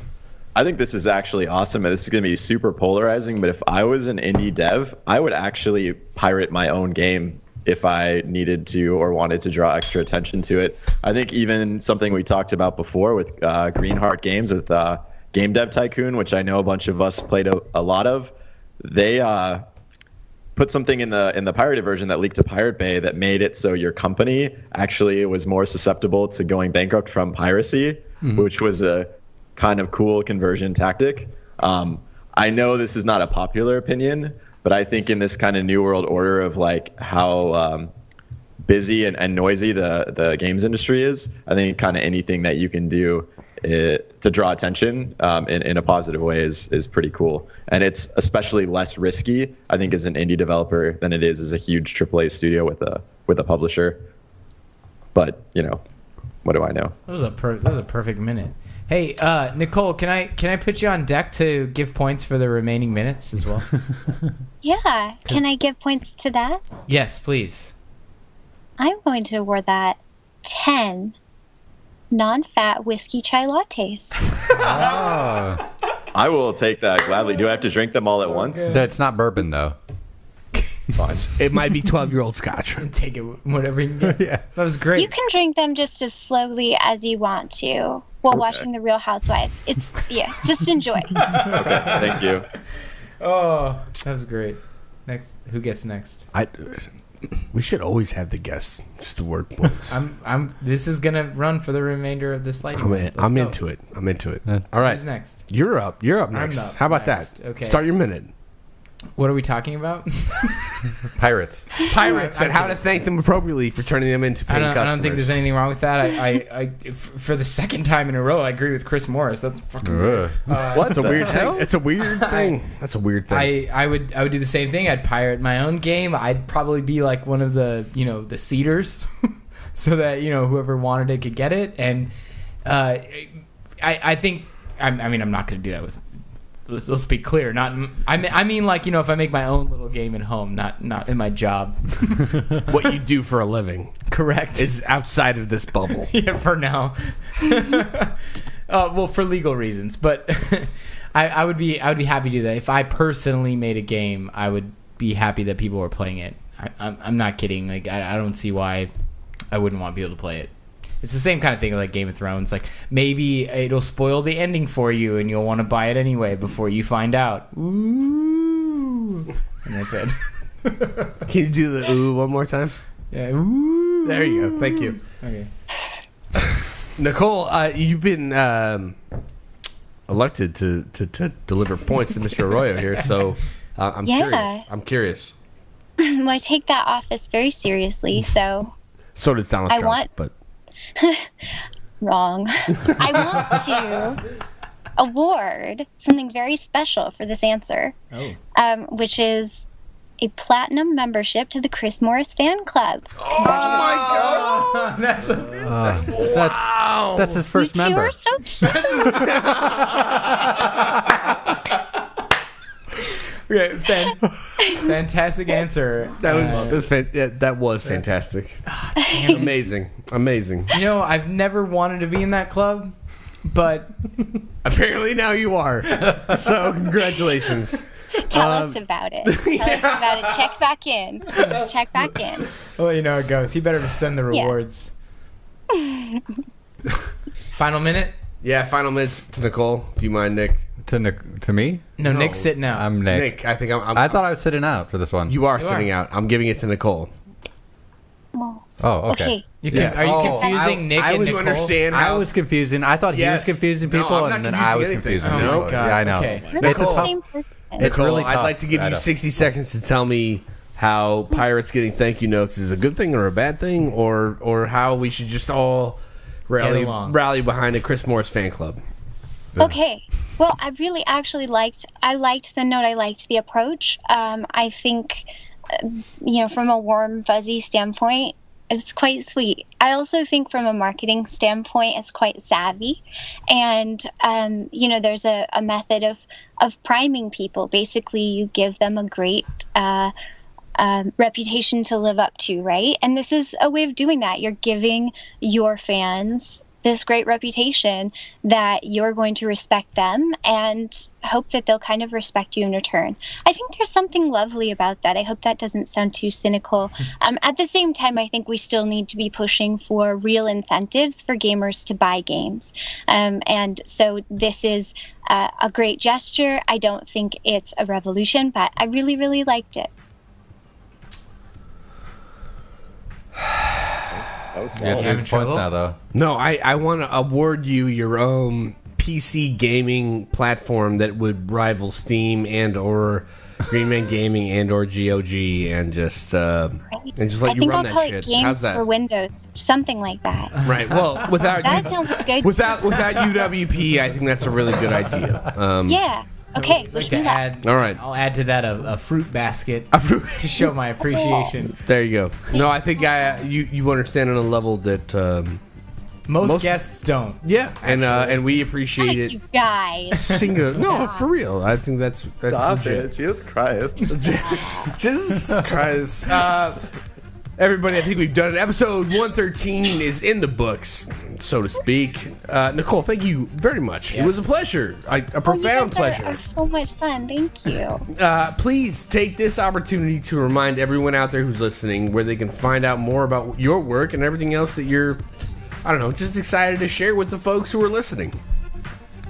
I think this is actually awesome, and this is going to be super polarizing, but if I was an indie dev, I would actually pirate my own game if I needed to or wanted to draw extra attention to it. I think even something we talked about before with Greenheart Games, with Game Dev Tycoon, which I know a bunch of us played a lot of, they put something in the pirated version that leaked to Pirate Bay that made it so your company actually was more susceptible to going bankrupt from piracy, which was a kind of cool conversion tactic. I know this is not a popular opinion, but I think in this kind of new world order of like how busy and noisy the games industry is, I think kind of anything that you can do to draw attention in a positive way is pretty cool. And it's especially less risky, I think, as an indie developer than it is as a huge AAA studio with a publisher. But, you know, what do I know? That was a perfect minute. Hey, Nichole, can I put you on deck to give points for the remaining minutes as well? Yeah. Can I give points to that? Yes, please. I'm going to award that 10 non-fat whiskey chai lattes. Oh. I will take that gladly. Do I have to drink them all at once? That's not bourbon, though. It might be 12-year-old scotch. Take it whatever you can get. Yeah. That was great. You can drink them just as slowly as you want to while watching The Real Housewives. Just enjoy. Okay, thank you. Oh, that was great. Next, who gets next? We should always have the guests just award points. This is gonna run for the remainder of this lightning. I'm into it. All right. Who's next? You're up next. up How about next. that? Okay. Start your minute. What are we talking about? Pirates. Pirates and how to thank them appropriately for turning them into paying customers. I don't think there's anything wrong with that. I for the second time in a row, I agree with Chris Morris. That's fucking weird. What's a weird thing? It's a weird thing. That's a weird thing. I would do the same thing. I'd pirate my own game. I'd probably be like one of the the seeders, so that whoever wanted it could get it. And I think I'm not going to do that with. Let's be clear. I mean, like if I make my own little game at home, not in my job. What you do for a living, correct, is outside of this bubble. Yeah, for now. Well, for legal reasons, but I would be happy to do that. If I personally made a game, I would be happy that people were playing it. I'm not kidding. Like I don't see why I wouldn't want people to play it. It's the same kind of thing like Game of Thrones. Like maybe it'll spoil the ending for you, and you'll want to buy it anyway before you find out. Ooh, and that's it. Can you do the ooh one more time? Yeah. Ooh. There you go. Thank you. Okay. Nichole, you've been elected to deliver points to Mr. Arroyo here, so I'm curious. Well, I take that office very seriously, so. So does Donald Trump, but. Wrong. I want to award something very special for this answer, which is a platinum membership to the Chris Morris fan club. Oh my God! That's his first you member. You are so cute. Okay, fantastic answer. That was fantastic. Amazing. I've never wanted to be in that club, but apparently now you are. So congratulations. Tell us about it. Check back in. Well, you know how it goes. He better just send the rewards. Yeah. Final minute? Yeah, final minutes to Nichole. Do you mind, Nikk? To me? No, Nick's sitting out. I'm Nikk. Nikk, I think I thought I was sitting out for this one. You are sitting out. I'm giving it to Nichole. Oh, okay. Are you confusing Nikk and Nichole? Understand I was confusing. I thought he was confusing people, and then I was confusing people. Oh, God. Yeah, I know. Okay. It's a tough. It's really tough. I'd like to give you 60 seconds to tell me how Pirates getting thank you notes is a good thing or a bad thing, or how we should just all rally behind a Chris Morris fan club. Okay. Well, I really actually liked the note. I liked the approach. I think, from a warm, fuzzy standpoint, it's quite sweet. I also think from a marketing standpoint, it's quite savvy. And, there's a method of priming people. Basically, you give them a great reputation to live up to, right? And this is a way of doing that. You're giving your fans this great reputation that you're going to respect them and hope that they'll kind of respect you in return. I think there's something lovely about that. I hope that doesn't sound too cynical. At the same time, I think we still need to be pushing for real incentives for gamers to buy games. And so this is a great gesture. I don't think it's a revolution, but I really, really liked it. That was You got small. your having points trouble? now, though. No, I want to award you your own PC gaming platform that would rival Steam and or Green Man Gaming and or GOG and just let I you think run I'll that call shit. it Games How's that? for Windows, something like that. Right. Well, without That sounds good. without UWP, I think that's a really good idea. Yeah. Okay. I'd like Wish to me luck. add. All right. I'll add to that a fruit basket A fruit- to show my appreciation. There you go. No, I think you understand on a level that Most guests don't. yeah, and we appreciate Thank it. you guys. Single, no, for real. I think that's Stop legit. it. Jesus Christ. Jesus Christ. Everybody, I think we've done it. Episode 113 is in the books, so to speak. Nichole, thank you very much. It was a pleasure, a profound You guys pleasure. are so much fun. Thank you. Please take this opportunity to remind everyone out there who's listening where they can find out more about your work and everything else that you're, I don't know, just excited to share with the folks who are listening.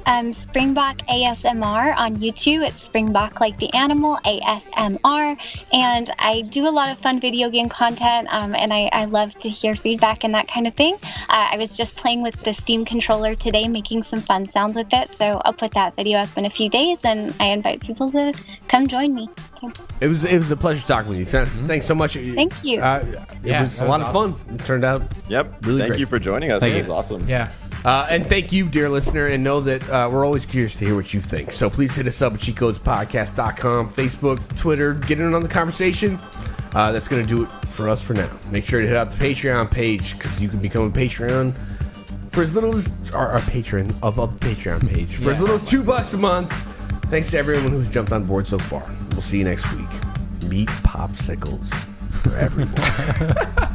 SpringbokASMR on YouTube. It's Springbok like the animal, ASMR. And I do a lot of fun video game content, and I love to hear feedback and that kind of thing. I was just playing with the Steam controller today, making some fun sounds with it. So I'll put that video up in a few days, and I invite people to come join me. It was a pleasure talking with you. Thanks so much. Thank you. It was a lot of fun. It turned out Yep. Really Thank great. you for joining us. Thank It you. was awesome. Yeah. And thank you, dear listener, and know that we're always curious to hear what you think. So please hit us up at cheatcodespodcast.com, Facebook, Twitter, get in on the conversation. That's going to do it for us for now. Make sure to hit out the Patreon page because you can become a Patreon for as little as our patron of the Patreon page for as little as $2 a month. Thanks to everyone who's jumped on board so far. We'll see you next week. Meat popsicles for everyone.